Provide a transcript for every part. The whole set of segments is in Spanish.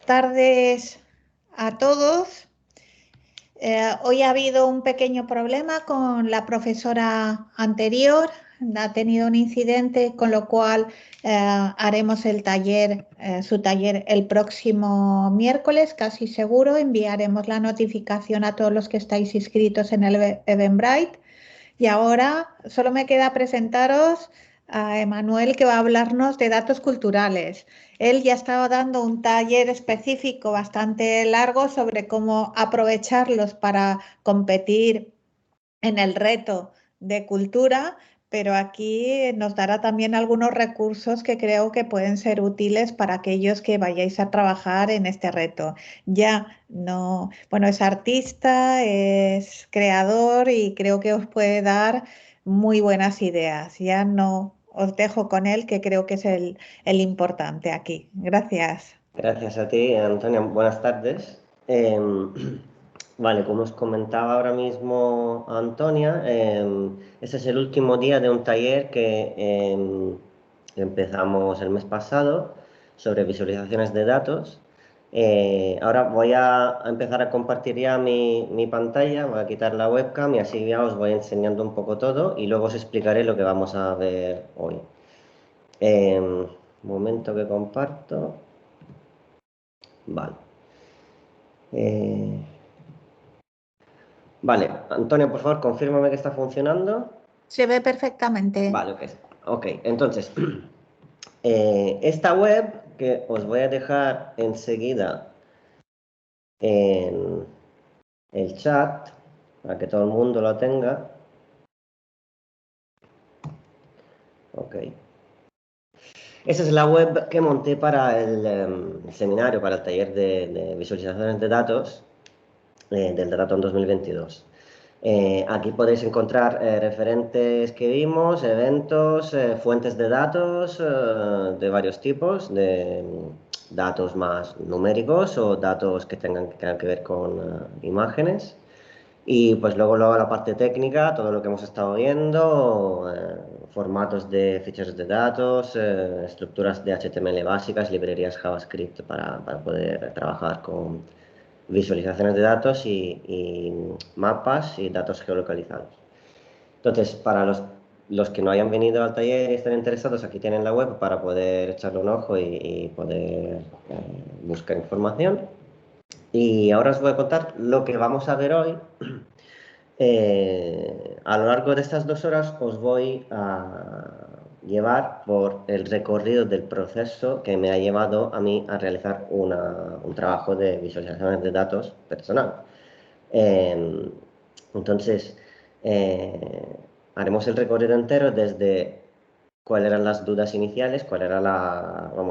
tardes a todos. Hoy ha habido un pequeño problema con la profesora anterior. Ha tenido un incidente, con lo cual haremos el taller, su taller el próximo miércoles, casi seguro. Enviaremos la notificación a todos los que estáis inscritos en el Eventbrite. Y ahora solo me queda presentaros a Emanuel, que va a hablarnos de datos culturales. Él ya estaba dando un taller específico bastante largo sobre cómo aprovecharlos para competir en el reto de cultura, pero aquí nos dará también algunos recursos que creo que pueden ser útiles para aquellos que vayáis a trabajar en este reto. Ya no, bueno, es artista, es creador y creo que os puede dar muy buenas ideas. Ya no os dejo con él, que creo que es el importante aquí. Gracias. Gracias a ti, Antonia. Buenas tardes. Vale, como os comentaba ahora mismo Antonia, este es el último día de un taller que empezamos el mes pasado sobre visualizaciones de datos. Ahora voy a empezar a compartir ya mi pantalla, voy a quitar la webcam y así ya os voy enseñando un poco todo y luego os explicaré lo que vamos a ver hoy. Momento que comparto. Vale. Vale, Antonio, por favor, confírmame que está funcionando. Se ve perfectamente. Vale, ok. Entonces, esta web que os voy a dejar enseguida en el chat para que todo el mundo lo tenga. Ok. Esa es la web que monté para el seminario, para el taller de visualizaciones de datos del Datatón 2022. Aquí podéis encontrar referentes que vimos, eventos, fuentes de datos de varios tipos, de datos más numéricos o datos que tengan que ver con imágenes. Y pues luego la parte técnica, todo lo que hemos estado viendo, formatos de ficheros de datos, estructuras de HTML básicas, librerías JavaScript para poder trabajar con visualizaciones de datos y mapas y datos geolocalizados. Entonces, para los que no hayan venido al taller y estén interesados, aquí tienen la web para poder echarle un ojo y poder buscar información. Y ahora os voy a contar lo que vamos a ver hoy. A lo largo de estas 2 horas os voy a llevar por el recorrido del proceso que me ha llevado a mí a realizar un trabajo de visualizaciones de datos personal. Entonces, haremos el recorrido entero desde cuáles eran las dudas iniciales, cuál era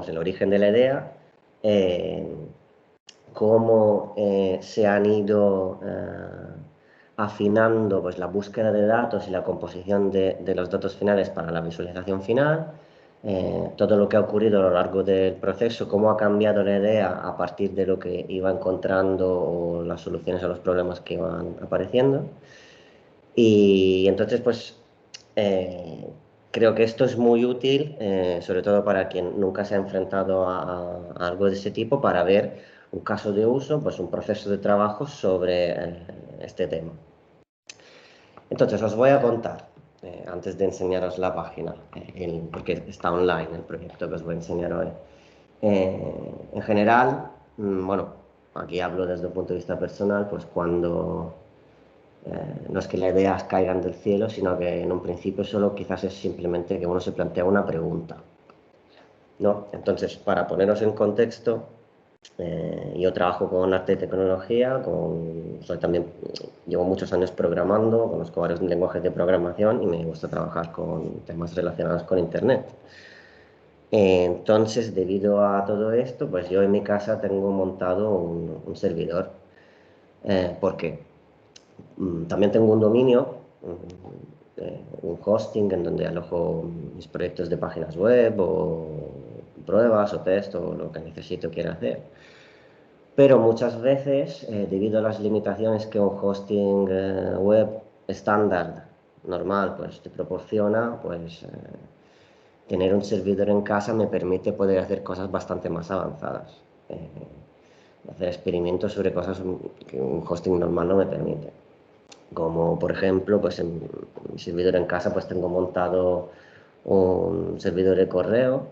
el origen de la idea, cómo se han ido afinando pues, la búsqueda de datos y la composición de los datos finales para la visualización final, todo lo que ha ocurrido a lo largo del proceso, cómo ha cambiado la idea a partir de lo que iba encontrando o las soluciones a los problemas que iban apareciendo. Y entonces, pues, creo que esto es muy útil, sobre todo para quien nunca se ha enfrentado a algo de ese tipo, para ver un caso de uso, pues un proceso de trabajo sobre este tema. Entonces, os voy a contar, antes de enseñaros la página, porque está online el proyecto que os voy a enseñar hoy. En general, bueno, aquí hablo desde un punto de vista personal, pues cuando no es que las ideas caigan del cielo, sino que en un principio solo quizás es simplemente que uno se plantea una pregunta, ¿no? Entonces, para poneros en contexto, yo trabajo con arte y tecnología, llevo muchos años programando, conozco varios lenguajes de programación y me gusta trabajar con temas relacionados con Internet. Entonces, debido a todo esto, pues yo en mi casa tengo montado un servidor. ¿Por qué? También tengo un dominio, un hosting en donde alojo mis proyectos de páginas web o pruebas o test o lo que necesito quiera hacer. Pero muchas veces, debido a las limitaciones que un hosting web estándar, normal, pues te proporciona, pues tener un servidor en casa me permite poder hacer cosas bastante más avanzadas. hacer experimentos sobre cosas que un hosting normal no me permite. Como por ejemplo, pues en mi servidor en casa pues tengo montado un servidor de correo,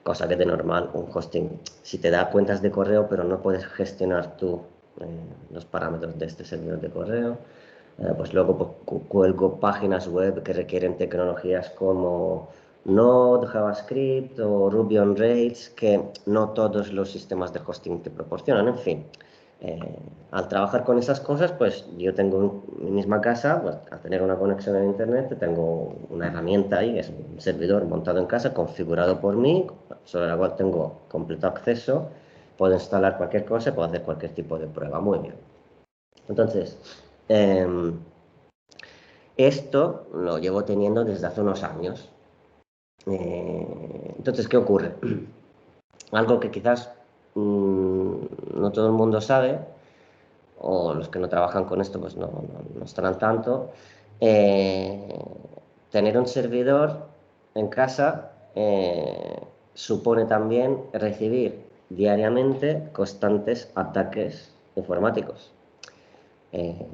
cosa que de normal un hosting, si te da cuentas de correo, pero no puedes gestionar tú los parámetros de este servidor de correo. Pues luego pues, cuelgo páginas web que requieren tecnologías como Node, JavaScript o Ruby on Rails, que no todos los sistemas de hosting te proporcionan. En fin, al trabajar con esas cosas, pues yo tengo en mi misma casa, pues, al tener una conexión a internet, tengo una herramienta ahí, que es un servidor montado en casa, configurado por mí, sobre la cual tengo completo acceso, puedo instalar cualquier cosa, puedo hacer cualquier tipo de prueba. Muy bien. Entonces, esto lo llevo teniendo desde hace unos años. Entonces, ¿qué ocurre? Algo que quizás no todo el mundo sabe, o los que no trabajan con esto pues no están al tanto. Tener un servidor en casa supone también recibir diariamente constantes ataques informáticos.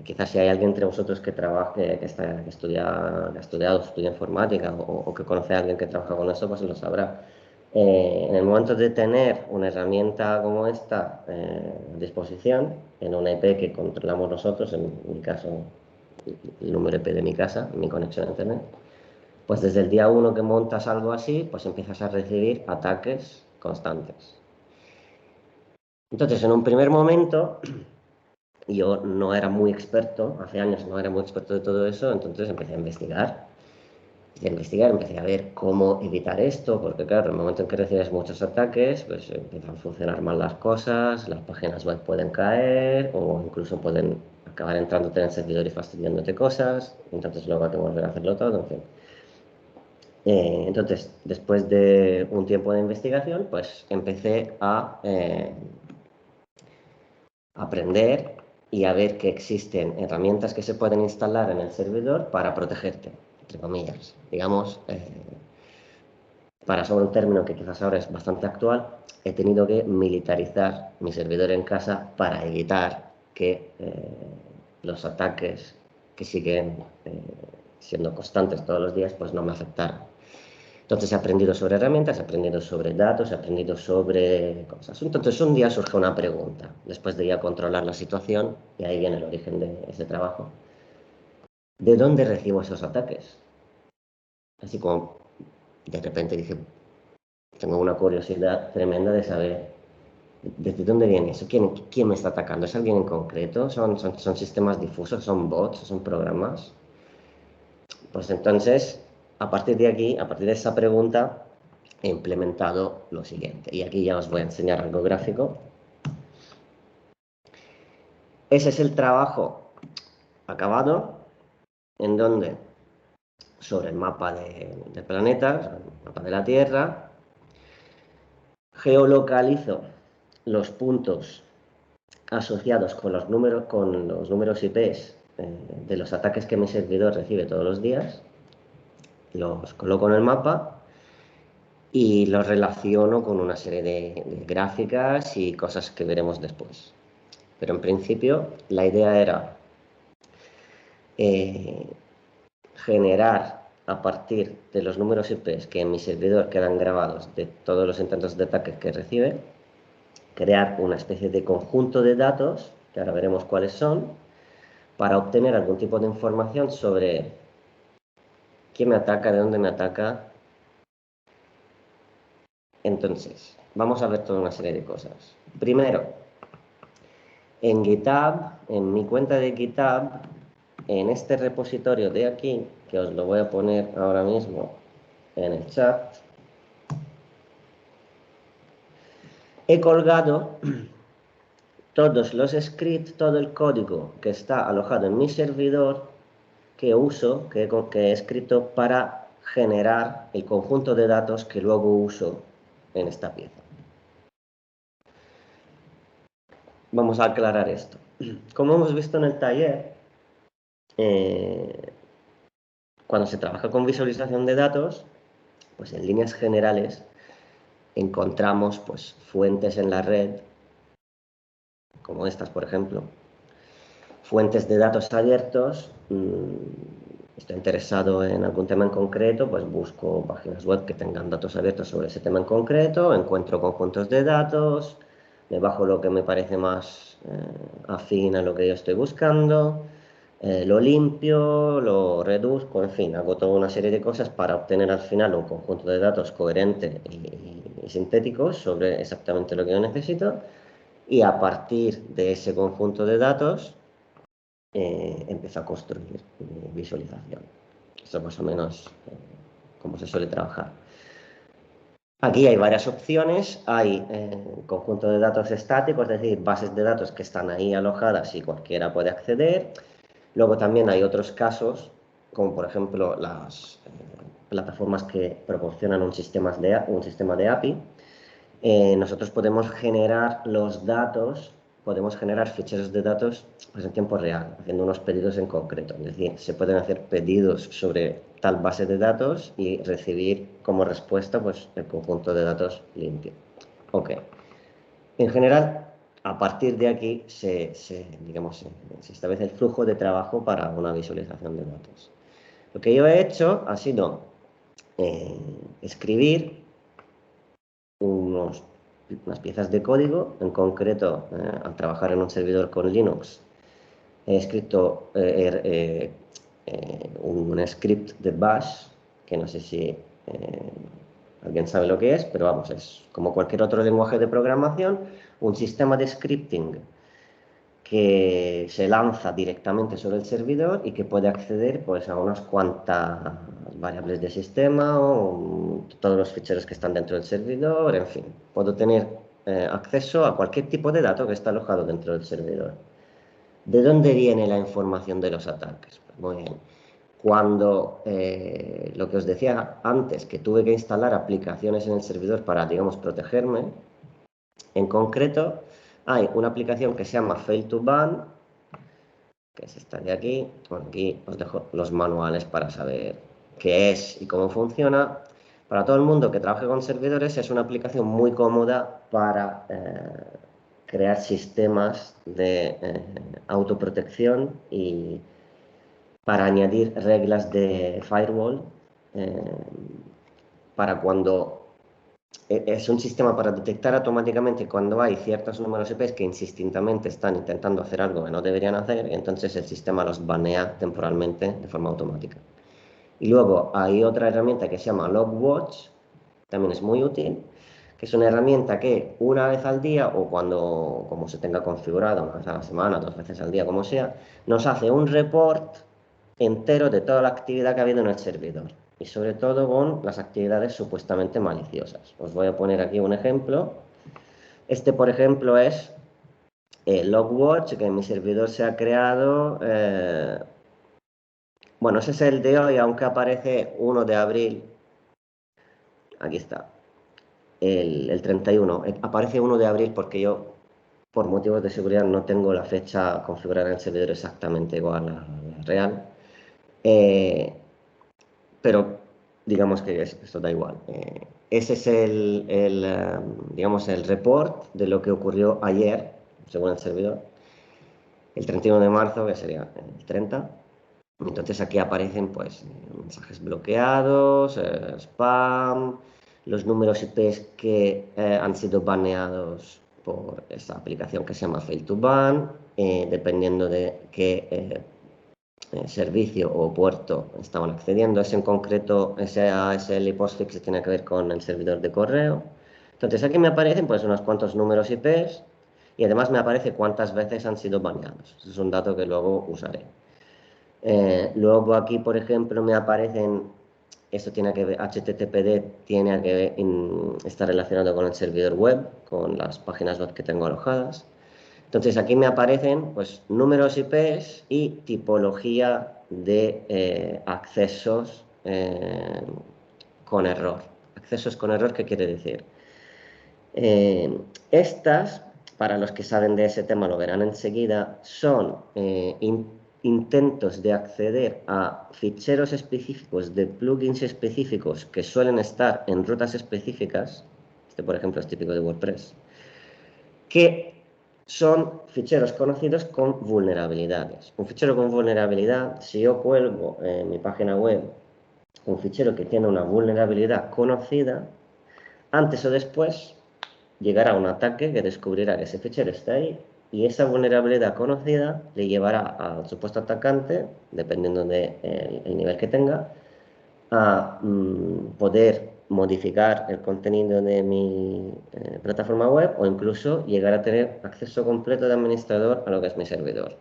Quizás si hay alguien entre vosotros que trabaje, que ha estudia informática o que conoce a alguien que trabaja con eso, pues lo sabrá. En el momento de tener una herramienta como esta a disposición, en una IP que controlamos nosotros, en mi caso el número IP de mi casa, mi conexión a internet, pues desde el día 1 que montas algo así, pues empiezas a recibir ataques constantes. Entonces, en un primer momento, yo no era muy experto, hace años no era muy experto de todo eso, entonces empecé a investigar. Empecé a ver cómo evitar esto, porque claro, en el momento en que recibes muchos ataques, pues empiezan a funcionar mal las cosas, las páginas web pueden caer o incluso pueden acabar entrándote en el servidor y fastidiándote cosas, entonces luego hay que volver a hacerlo todo, en fin. Entonces, después de un tiempo de investigación, pues empecé a aprender y a ver que existen herramientas que se pueden instalar en el servidor para protegerte, entre comillas. Digamos, para usar un término que quizás ahora es bastante actual, he tenido que militarizar mi servidor en casa para evitar que los ataques que siguen siendo constantes todos los días, pues no me afectaran. Entonces he aprendido sobre herramientas, he aprendido sobre datos, he aprendido sobre cosas. Entonces un día surge una pregunta, después de ya controlar la situación, y ahí viene el origen de ese trabajo. ¿De dónde recibo esos ataques? Así como de repente dije, tengo una curiosidad tremenda de saber desde dónde viene eso, quién me está atacando, ¿es alguien en concreto? ¿Son sistemas difusos? ¿Son bots? ¿Son programas? Pues entonces, a partir de aquí, a partir de esa pregunta, he implementado lo siguiente. Y aquí ya os voy a enseñar algo gráfico. Ese es el trabajo acabado, en donde sobre el mapa del planeta, el mapa de la Tierra, geolocalizo los puntos asociados con los números IPs de los ataques que mi servidor recibe todos los días, los coloco en el mapa y los relaciono con una serie de gráficas y cosas que veremos después. Pero en principio la idea era generar a partir de los números IPs que en mi servidor quedan grabados de todos los intentos de ataque que recibe, crear una especie de conjunto de datos, que ahora veremos cuáles son, para obtener algún tipo de información sobre quién me ataca, de dónde me ataca. Entonces, vamos a ver toda una serie de cosas. Primero, en GitHub, en mi cuenta de GitHub, en este repositorio de aquí, que os lo voy a poner ahora mismo en el chat, he colgado todos los scripts, todo el código que está alojado en mi servidor que uso, que he escrito para generar el conjunto de datos que luego uso en esta pieza. Vamos a aclarar esto. Como hemos visto en el taller, cuando se trabaja con visualización de datos, pues en líneas generales encontramos pues, fuentes en la red, como estas, por ejemplo, fuentes de datos abiertos. Estoy interesado en algún tema en concreto, pues busco páginas web que tengan datos abiertos sobre ese tema en concreto, encuentro conjuntos de datos, me bajo lo que me parece más afín a lo que yo estoy buscando, lo limpio, lo reduzco, en fin, hago toda una serie de cosas para obtener al final un conjunto de datos coherente y sintéticos sobre exactamente lo que yo necesito, y a partir de ese conjunto de datos empiezo a construir visualización. Esto es más o menos cómo se suele trabajar. Aquí hay varias opciones. Hay conjunto de datos estáticos, es decir, bases de datos que están ahí alojadas y cualquiera puede acceder. Luego también hay otros casos, como por ejemplo las plataformas que proporcionan un sistema de API. Nosotros podemos generar los datos, podemos generar ficheros de datos pues, en tiempo real, haciendo unos pedidos en concreto. Es decir, se pueden hacer pedidos sobre tal base de datos y recibir como respuesta pues, el conjunto de datos limpio. Ok. En general, a partir de aquí digamos, se establece el flujo de trabajo para una visualización de datos. Lo que yo he hecho ha sido escribir unas piezas de código. En concreto, al trabajar en un servidor con Linux, he escrito un script de Bash, que no sé si alguien sabe lo que es, pero vamos, es como cualquier otro lenguaje de programación, un sistema de scripting que se lanza directamente sobre el servidor y que puede acceder pues, a unas cuantas variables de sistema o todos los ficheros que están dentro del servidor, en fin. Puedo tener acceso a cualquier tipo de dato que está alojado dentro del servidor. ¿De dónde viene la información de los ataques? Pues muy bien. Cuando lo que os decía antes, que tuve que instalar aplicaciones en el servidor para, digamos, protegerme, en concreto, hay una aplicación que se llama Fail2Ban, que es esta de aquí. Bueno, aquí os dejo los manuales para saber qué es y cómo funciona. Para todo el mundo que trabaje con servidores es una aplicación muy cómoda para crear sistemas de autoprotección y para añadir reglas de firewall para cuando es un sistema para detectar automáticamente cuando hay ciertos números IP que insistidamente están intentando hacer algo que no deberían hacer, y entonces el sistema los banea temporalmente de forma automática. Y luego hay otra herramienta que se llama Logwatch, también es muy útil, que es una herramienta que una vez al día o cuando como se tenga configurado, una vez a la semana, 2 veces al día, como sea, nos hace un report entero de toda la actividad que ha habido en el servidor y sobre todo con las actividades supuestamente maliciosas. Os voy a poner aquí un ejemplo. Este, por ejemplo, es el Logwatch que en mi servidor se ha creado. Bueno, ese es el de hoy, aunque aparece 1 de abril. Aquí está, el 31. Aparece 1 de abril porque yo, por motivos de seguridad, no tengo la fecha configurada en el servidor exactamente igual a la real. Pero digamos que esto da igual. Ese es digamos, el report de lo que ocurrió ayer, según el servidor, el 31 de marzo, que sería el 30. Entonces aquí aparecen pues mensajes bloqueados, spam, los números IP que han sido baneados por esta aplicación que se llama Fail2Ban, dependiendo de qué servicio o puerto estaban accediendo. Ese en concreto, ese ASL postfix tiene que ver con el servidor de correo. Entonces aquí me aparecen pues unos cuantos números IPs y además me aparece cuántas veces han sido baneados. Ese es un dato que luego usaré. Luego aquí, por ejemplo, me aparecen, esto tiene que ver, HTTPD tiene que ver, está relacionado con el servidor web, con las páginas web que tengo alojadas. Entonces aquí me aparecen pues, números IPs y tipología de accesos con error. Accesos con error, ¿qué quiere decir? Estas, para los que saben de ese tema lo verán enseguida, son intentos de acceder a ficheros específicos de plugins específicos que suelen estar en rutas específicas Este, por ejemplo, es típico de WordPress, que son ficheros conocidos con vulnerabilidades. Un fichero con vulnerabilidad, si yo cuelgo en mi página web un fichero que tiene una vulnerabilidad conocida, antes o después llegará un ataque que descubrirá que ese fichero está ahí y esa vulnerabilidad conocida le llevará al supuesto atacante, dependiendo del nivel que tenga, a poder modificar el contenido de mi plataforma web o incluso llegar a tener acceso completo de administrador a lo que es mi servidor.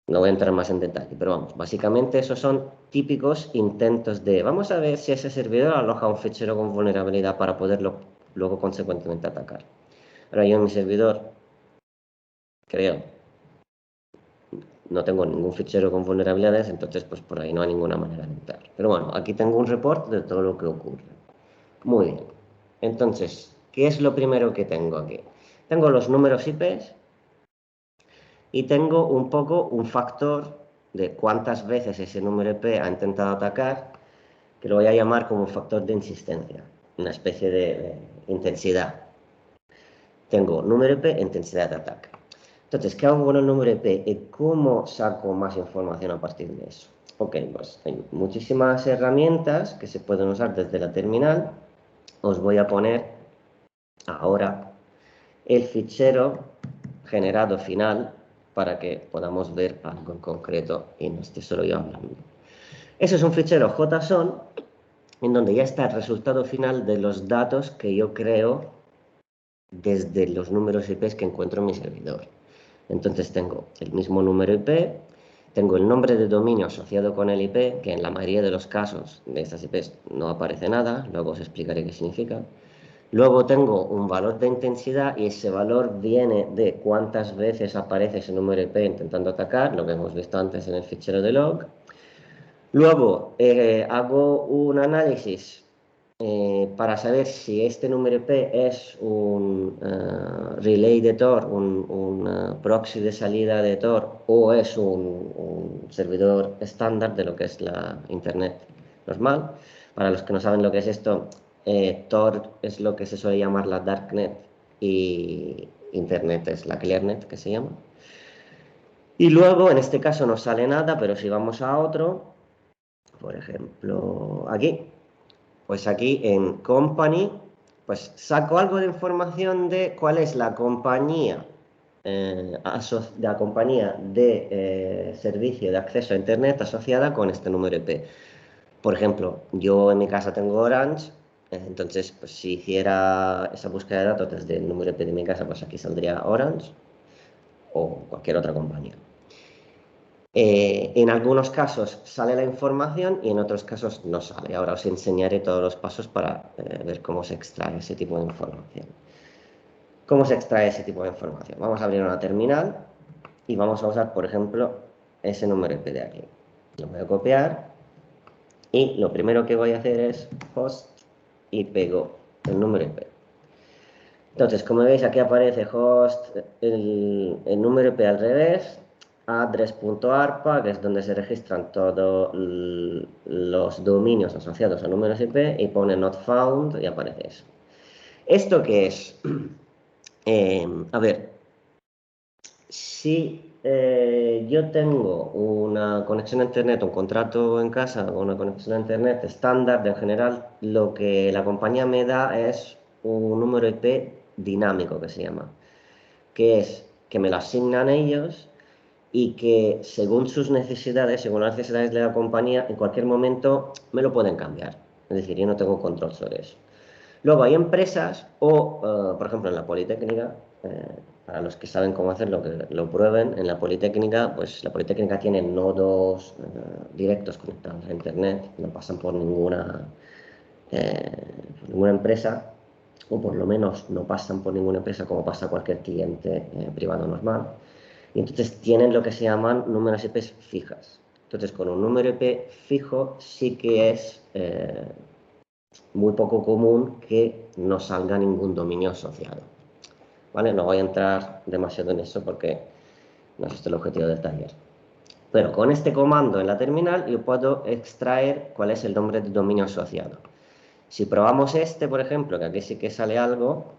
No voy a entrar más en detalle, pero vamos, básicamente esos son típicos intentos de vamos a ver si ese servidor aloja un fichero con vulnerabilidad para poderlo luego consecuentemente atacar. Ahora yo en mi servidor, creo, no tengo ningún fichero con vulnerabilidades, entonces pues por ahí no hay ninguna manera de entrar. Pero bueno, aquí tengo un report de todo lo que ocurre. Muy bien. Entonces, ¿qué es lo primero que tengo aquí? Tengo los números IPs y tengo un poco un factor de cuántas veces ese número IP ha intentado atacar, que lo voy a llamar como un factor de insistencia, una especie de intensidad. Tengo número IP e intensidad de ataque. Entonces, ¿qué hago con el número IP y cómo saco más información a partir de eso? Ok, pues hay muchísimas herramientas que se pueden usar desde la terminal. Os voy a poner ahora el fichero generado final para que podamos ver algo en concreto y no esté solo yo hablando. Eso es un fichero JSON en donde ya está el resultado final de los datos que yo creo desde los números IP que encuentro en mi servidor. Entonces tengo el mismo número IP, tengo el nombre de dominio asociado con el IP, que en la mayoría de los casos de estas IPs no aparece nada, luego os explicaré qué significa. Luego tengo un valor de intensidad y ese valor viene de cuántas veces aparece ese número IP intentando atacar, lo que hemos visto antes en el fichero de log. Luego hago un análisis para saber si este número IP es un relay de Tor, un proxy de salida de Tor o es un servidor estándar de lo que es la Internet normal. Para los que no saben lo que es esto, Tor es lo que se suele llamar la Darknet y Internet es la Clearnet que se llama. Y luego, en este caso no sale nada, pero si vamos a otro, por ejemplo, aquí, pues aquí en Company, pues saco algo de información de cuál es la compañía, de servicio de acceso a Internet asociada con este número IP. Por ejemplo, yo en mi casa tengo Orange, entonces pues si hiciera esa búsqueda de datos desde el número IP de mi casa, pues aquí saldría Orange o cualquier otra compañía. En algunos casos sale la información y en otros casos no sale. Ahora os enseñaré todos los pasos para ver cómo se extrae ese tipo de información. ¿Cómo se extrae ese tipo de información? Vamos a abrir una terminal y vamos a usar, por ejemplo, ese número IP de aquí. Lo voy a copiar y lo primero que voy a hacer es host y pego el número IP. Entonces, como veis, aquí aparece host, el número IP al revés, address.arpa, que es donde se registran todos los dominios asociados a números IP, y pone not found y aparece eso. ¿Esto qué es? A ver, si yo tengo una conexión a Internet, un contrato en casa o una conexión a Internet estándar, en general, lo que la compañía me da es un número IP dinámico que se llama, que es que me lo asignan ellos y que según sus necesidades, según las necesidades de la compañía, en cualquier momento me lo pueden cambiar. Es decir, yo no tengo control sobre eso. Luego hay empresas o, por ejemplo, en la Politécnica, para los que saben cómo hacerlo, que lo prueben, en la Politécnica, pues la Politécnica tiene nodos directos conectados a Internet, no pasan por ninguna empresa, o por lo menos no pasan por ninguna empresa como pasa cualquier cliente privado normal. Y entonces tienen lo que se llaman números IP fijas. Entonces con un número IP fijo sí que es muy poco común que no salga ningún dominio asociado. ¿Vale? No voy a entrar demasiado en eso porque no es este el objetivo del taller. Pero con este comando en la terminal yo puedo extraer cuál es el nombre de dominio asociado. Si probamos este, por ejemplo, que aquí sí que sale algo,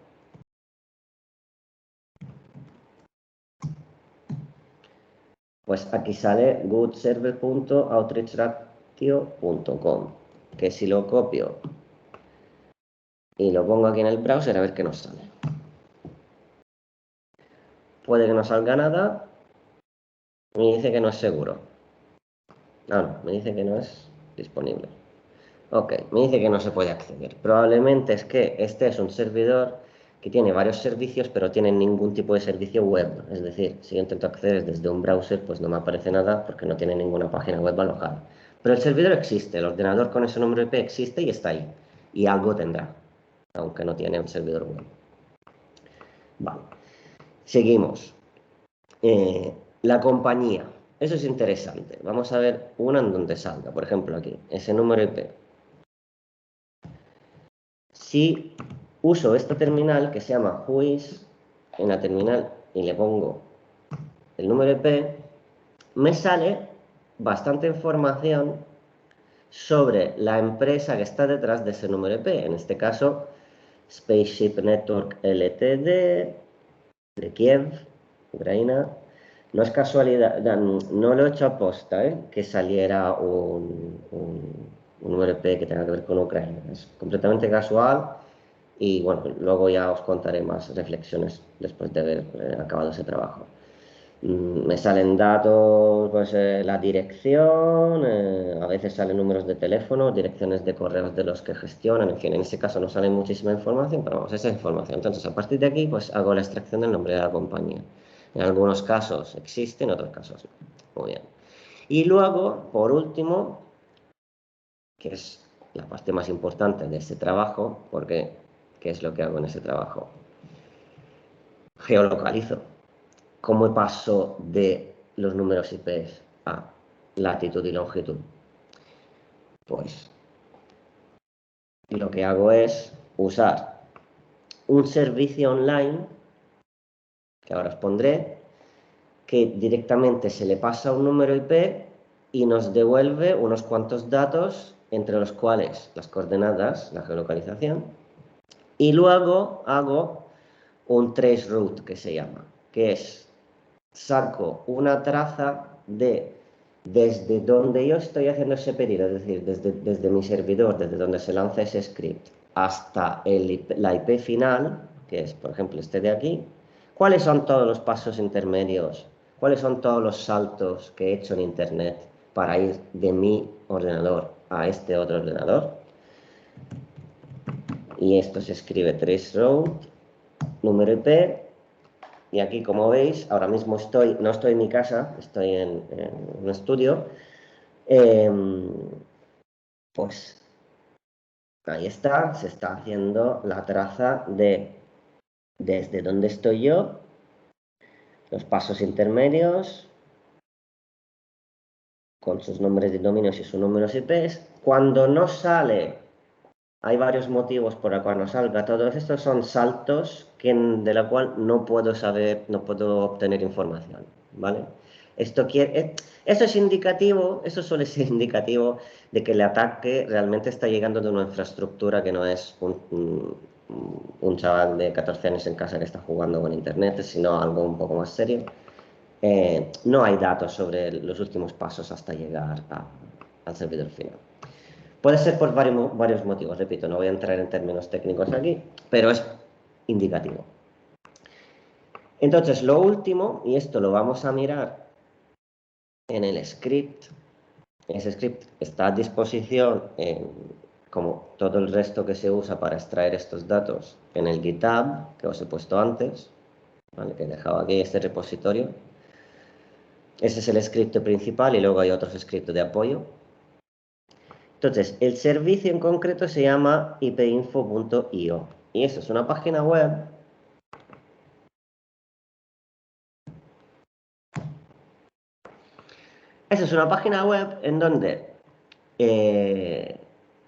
pues aquí sale goodserver.outreachratio.com, que si lo copio y lo pongo aquí en el browser, a ver qué nos sale. Puede que no salga nada. Me dice que no es seguro. No, me dice que no es disponible. Ok, me dice que no se puede acceder. Probablemente es que este es un servidor que tiene varios servicios, pero tiene ningún tipo de servicio web. Es decir, si yo intento acceder desde un browser, pues no me aparece nada porque no tiene ninguna página web alojada. Pero el servidor existe, el ordenador con ese número IP existe y está ahí. Y algo tendrá, aunque no tiene un servidor web. Vale, seguimos. La compañía. Eso es interesante. Vamos a ver una en donde salga. Por ejemplo, aquí, ese número IP. Si uso esta terminal que se llama Whois en la terminal y le pongo el número IP, me sale bastante información sobre la empresa que está detrás de ese número IP. En este caso, Spaceship Network Ltd. de Kiev, Ucrania. No es casualidad, no lo he hecho aposta, que saliera un número IP que tenga que ver con Ucrania. Es completamente casual y bueno, luego ya os contaré más reflexiones después de haber acabado ese trabajo. Me salen datos, pues la dirección, a veces salen números de teléfono, direcciones de correos de los que gestionan, en fin, en ese caso no sale muchísima información, pero vamos, esa información. Entonces, a partir de aquí, pues hago la extracción del nombre de la compañía. En algunos casos existe, en otros casos no. Muy bien. Y luego, por último, que es la parte más importante de este trabajo, porque ¿qué es lo que hago en ese trabajo? Geolocalizo. ¿Cómo paso de los números IP a latitud y longitud? Pues lo que hago es usar un servicio online, que ahora os pondré, que directamente se le pasa un número IP y nos devuelve unos cuantos datos, entre los cuales las coordenadas, la geolocalización, y luego hago un traceroute que se llama, que es saco una traza de desde donde yo estoy haciendo ese pedido, es decir, desde mi servidor, desde donde se lanza ese script, hasta la IP final, que es, por ejemplo, este de aquí. ¿Cuáles son todos los pasos intermedios? ¿Cuáles son todos los saltos que he hecho en Internet para ir de mi ordenador a este otro ordenador? Y esto se escribe traceroute, número IP. Y aquí, como veis, ahora mismo no estoy en mi casa, estoy en un estudio. Pues ahí está, se está haciendo la traza de desde donde estoy yo, los pasos intermedios, con sus nombres de dominios y sus números IPs. Cuando no sale, hay varios motivos por los cuales no salga. Todos estos son saltos de la cual no puedo saber, no puedo obtener información, ¿vale? Esto es indicativo, eso suele ser indicativo de que el ataque realmente está llegando de una infraestructura que no es un chaval de 14 años en casa que está jugando con internet, sino algo un poco más serio. No hay datos sobre los últimos pasos hasta llegar al servidor final. Puede ser por varios motivos, repito, no voy a entrar en términos técnicos aquí, pero es indicativo. Entonces, lo último, y esto lo vamos a mirar en el script, ese script está a disposición, como todo el resto que se usa para extraer estos datos, en el GitHub, que os he puesto antes, ¿vale? Que he dejado aquí este repositorio. Ese es el script principal y luego hay otros scripts de apoyo. Entonces, el servicio en concreto se llama ipinfo.io y eso es una página web en donde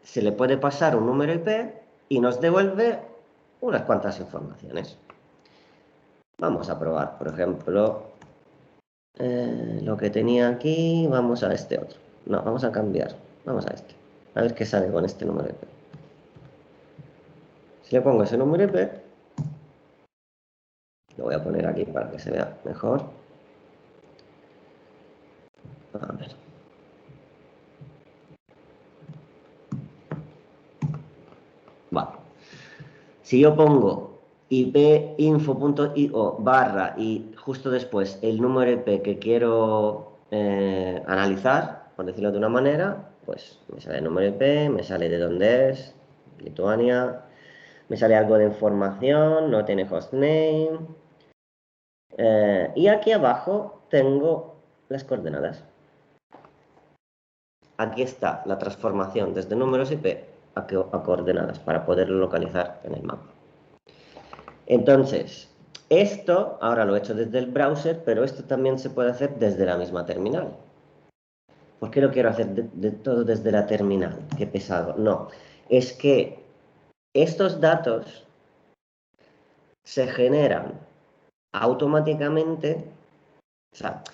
se le puede pasar un número IP y nos devuelve unas cuantas informaciones. Vamos a probar, por ejemplo, lo que tenía aquí. Vamos a este otro. No, vamos a cambiar. Vamos a este. A ver qué sale con este número IP. Si le pongo ese número IP, lo voy a poner aquí para que se vea mejor. A ver. Vale. Si yo pongo ipinfo.io barra y justo después el número IP que quiero analizar, por decirlo de una manera, pues me sale el número IP, me sale de dónde es, Lituania, me sale algo de información, no tiene hostname, y aquí abajo tengo las coordenadas. Aquí está la transformación desde números IP a coordenadas para poderlo localizar en el mapa. Entonces, esto ahora lo he hecho desde el browser, pero esto también se puede hacer desde la misma terminal. ¿Por qué lo quiero hacer de todo desde la terminal? Qué pesado. No, es que estos datos se generan automáticamente. O sea,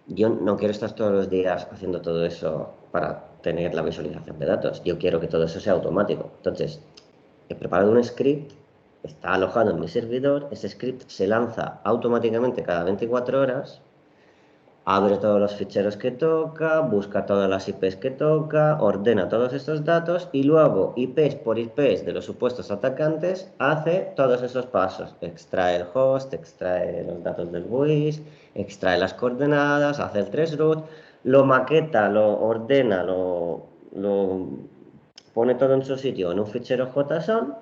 yo no quiero estar todos los días haciendo todo eso para tener la visualización de datos. Yo quiero que todo eso sea automático. Entonces, he preparado un script, está alojado en mi servidor, ese script se lanza automáticamente cada 24 horas, abre todos los ficheros que toca, busca todas las IPs que toca, ordena todos estos datos y luego IPs por IPs de los supuestos atacantes hace todos esos pasos. Extrae el host, extrae los datos del WIS, extrae las coordenadas, hace el traceroute, lo maqueta, lo ordena, lo pone todo en su sitio en un fichero JSON,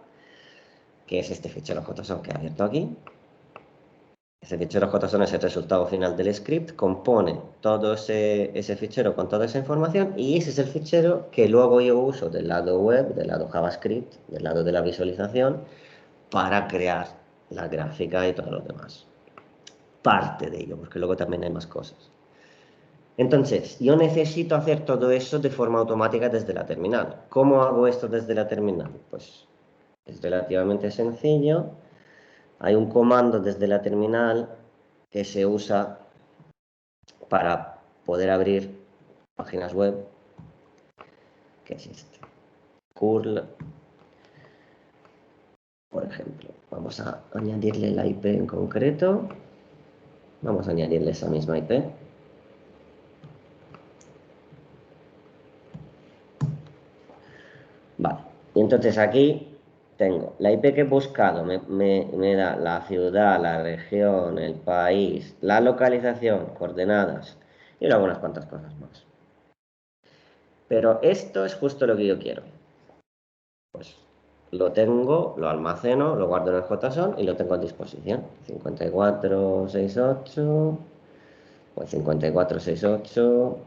que es este fichero JSON que he abierto aquí. Ese fichero JSON es el resultado final del script, compone todo ese fichero con toda esa información y ese es el fichero que luego yo uso del lado web, del lado JavaScript, del lado de la visualización, para crear la gráfica y todo lo demás. Parte de ello, porque luego también hay más cosas. Entonces, yo necesito hacer todo eso de forma automática desde la terminal. ¿Cómo hago esto desde la terminal? Pues es relativamente sencillo. Hay un comando desde la terminal que se usa para poder abrir páginas web, que es este. curl, por ejemplo. Vamos a añadirle la IP en concreto. Vamos a añadirle esa misma IP. Vale. Y entonces aquí tengo la IP que he buscado, me da la ciudad, la región, el país, la localización, coordenadas y luego unas cuantas cosas más. Pero esto es justo lo que yo quiero. Pues lo tengo, lo almaceno, lo guardo en el JSON y lo tengo a disposición. 5468, pues 5468,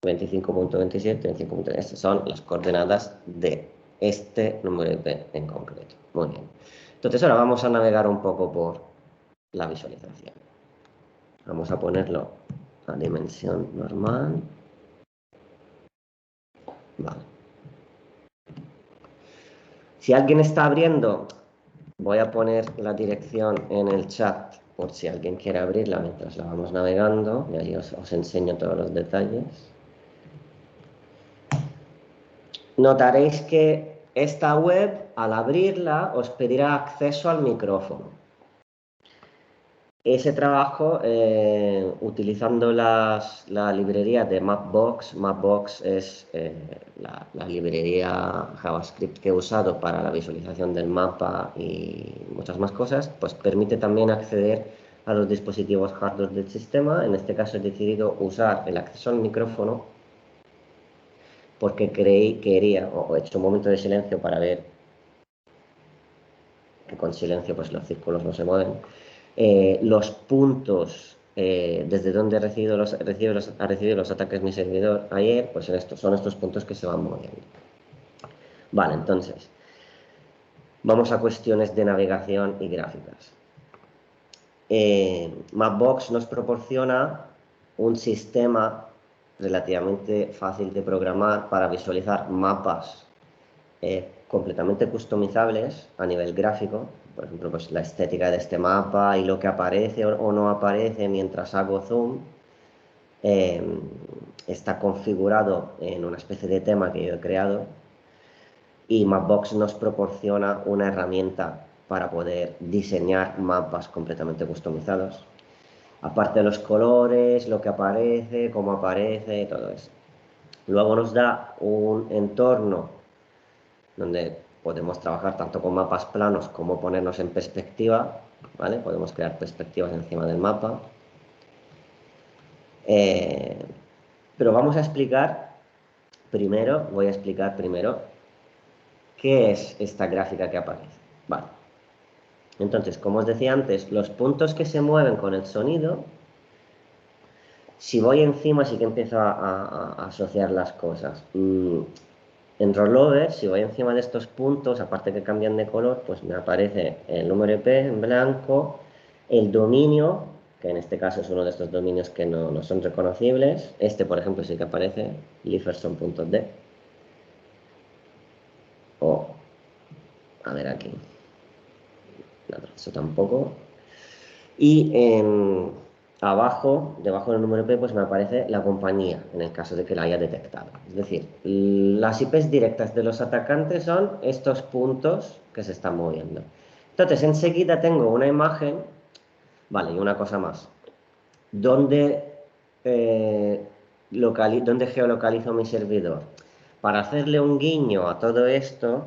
25.27, 25.27. Estas son las coordenadas de este número IP en concreto. Muy bien. Entonces ahora vamos a navegar un poco por la visualización. Vamos a ponerlo a dimensión normal. Vale. Si alguien está abriendo, voy a poner la dirección en el chat por si alguien quiere abrirla mientras la vamos navegando y ahí os enseño todos los detalles. Notaréis que esta web, al abrirla, os pedirá acceso al micrófono. Ese trabajo, utilizando la librería de Mapbox. Mapbox es la librería JavaScript que he usado para la visualización del mapa y muchas más cosas, pues permite también acceder a los dispositivos hardware del sistema. En este caso he decidido usar el acceso al micrófono porque quería, o he hecho un momento de silencio para ver que con silencio pues los círculos no se mueven. Los puntos desde donde ha recibido los ataques mi servidor ayer, pues son estos puntos que se van moviendo. Vale, entonces, vamos a cuestiones de navegación y gráficas. Mapbox nos proporciona un sistema relativamente fácil de programar para visualizar mapas completamente customizables a nivel gráfico. Por ejemplo, pues la estética de este mapa y lo que aparece o no aparece mientras hago zoom está configurado en una especie de tema que yo he creado y Mapbox nos proporciona una herramienta para poder diseñar mapas completamente customizados. Aparte de los colores, lo que aparece, cómo aparece, todo eso. Luego nos da un entorno donde podemos trabajar tanto con mapas planos como ponernos en perspectiva, ¿vale? Podemos crear perspectivas encima del mapa. Pero vamos a explicar voy a explicar primero qué es esta gráfica que aparece. Vale. Entonces, como os decía antes, los puntos que se mueven con el sonido, si voy encima sí que empiezo a asociar las cosas. En Rollover, si voy encima de estos puntos, aparte que cambian de color, pues me aparece el número IP en blanco, el dominio, que en este caso es uno de estos dominios que no son reconocibles. Este, por ejemplo, sí que aparece, liferson.d. O, a ver aquí, eso tampoco. Y abajo, debajo del número IP, pues me aparece la compañía, en el caso de que la haya detectado. Es decir, las IPs directas de los atacantes son estos puntos que se están moviendo. Entonces, enseguida tengo una imagen, vale, y una cosa más. ¿Dónde geolocalizo mi servidor? Para hacerle un guiño a todo esto,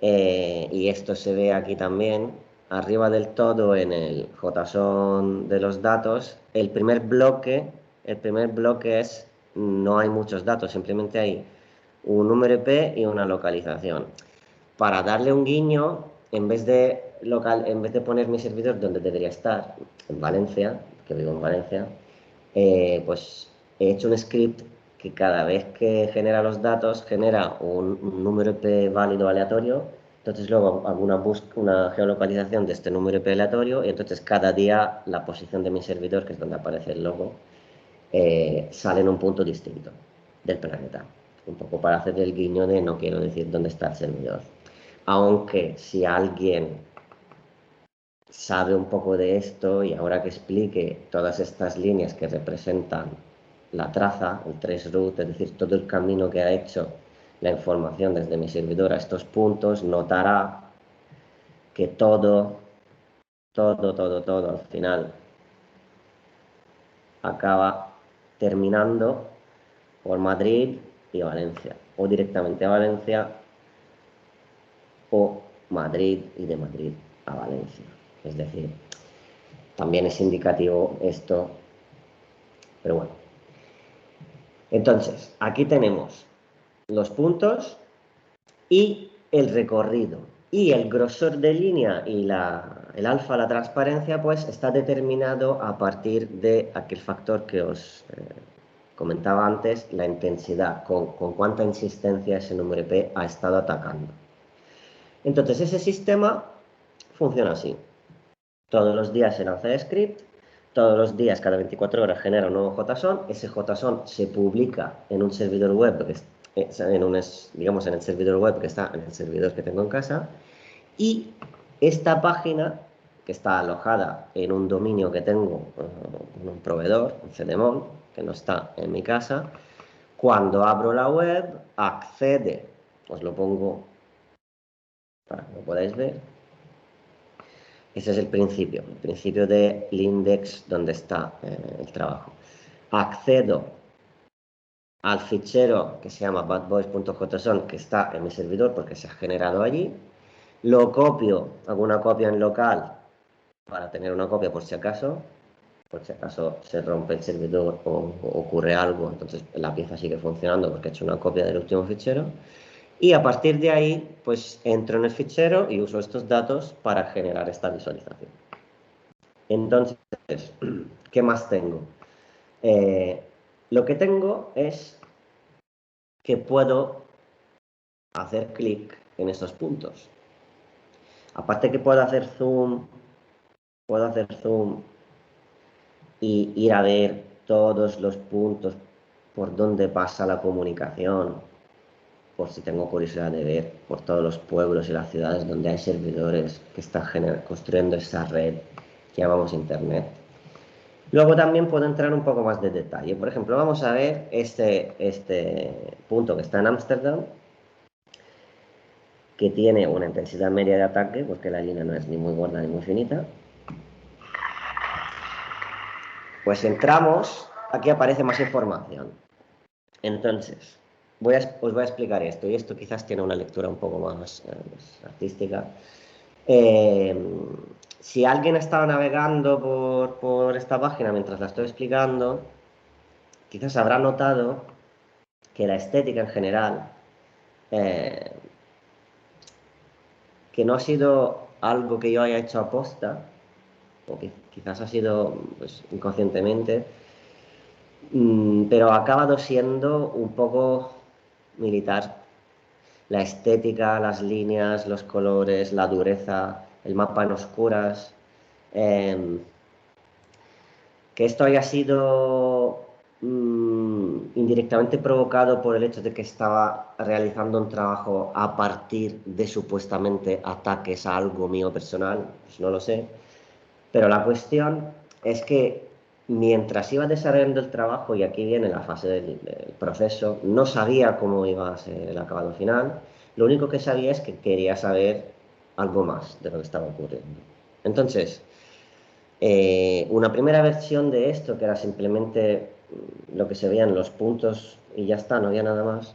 y esto se ve aquí también, arriba del todo en el JSON de los datos, el primer bloque es, no hay muchos datos, simplemente hay un número IP y una localización. Para darle un guiño, en vez de poner mi servidor donde debería estar, en Valencia, que vivo en Valencia, pues he hecho un script que cada vez que genera los datos genera un número IP válido aleatorio. Entonces luego hago una geolocalización de este número IP aleatorio y entonces cada día la posición de mi servidor, que es donde aparece el logo, sale en un punto distinto del planeta. Un poco para hacer el guiño de no quiero decir dónde está el servidor. Aunque si alguien sabe un poco de esto y ahora que explique todas estas líneas que representan la traza, el traceroute, es decir, todo el camino que ha hecho la información desde mi servidor a estos puntos, notará que todo al final acaba terminando por Madrid y Valencia, o directamente a Valencia, o Madrid y de Madrid a Valencia. Es decir, también es indicativo esto, pero bueno. Entonces, aquí tenemos los puntos y el recorrido. Y el grosor de línea y el alfa, la transparencia, pues está determinado a partir de aquel factor que os comentaba antes, la intensidad, con cuánta insistencia ese número IP ha estado atacando. Entonces, ese sistema funciona así. Todos los días se lanza el script, todos los días, cada 24 horas, genera un nuevo JSON. Ese JSON se publica en un servidor web, digamos en el servidor web que está en el servidor que tengo en casa. Y esta página, que está alojada en un dominio que tengo en un proveedor, un CDMON, que no está en mi casa, cuando abro la web, accede, os lo pongo para que lo podáis ver. Ese es el principio del index donde está el trabajo. Accedo al fichero que se llama badboys.json, que está en mi servidor porque se ha generado allí. Lo copio, hago una copia en local para tener una copia por si acaso se rompe el servidor o ocurre algo, entonces la pieza sigue funcionando porque he hecho una copia del último fichero. Y a partir de ahí, pues entro en el fichero y uso estos datos para generar esta visualización. Entonces, ¿qué más tengo? Lo que tengo es que puedo hacer clic en estos puntos. Aparte que puedo hacer zoom y ir a ver todos los puntos por donde pasa la comunicación, por si tengo curiosidad de ver, por todos los pueblos y las ciudades donde hay servidores que están construyendo esa red que llamamos Internet. Luego también puedo entrar un poco más de detalle. Por ejemplo, vamos a ver este punto que está en Ámsterdam. que tiene una intensidad media de ataque, porque la línea no es ni muy gorda ni muy finita. Pues si entramos, aquí aparece más información. Entonces, os voy a explicar esto, y esto quizás tiene una lectura un poco más artística. Si alguien estaba navegando por esta página mientras la estoy explicando, quizás habrá notado que la estética en general, que no ha sido algo que yo haya hecho aposta, o que quizás ha sido pues, inconscientemente, pero ha acabado siendo un poco militar. La estética, las líneas, los colores, la dureza, el mapa en oscuras. Que esto haya sido indirectamente provocado por el hecho de que estaba realizando un trabajo a partir de supuestamente ataques a algo mío personal, pues no lo sé. Pero la cuestión es que mientras iba desarrollando el trabajo, y aquí viene la fase del proceso, no sabía cómo iba a ser el acabado final. Lo único que sabía es que quería saber algo más de lo que estaba ocurriendo. Entonces, una primera versión de esto, que era simplemente lo que se veían los puntos y ya está, no había nada más,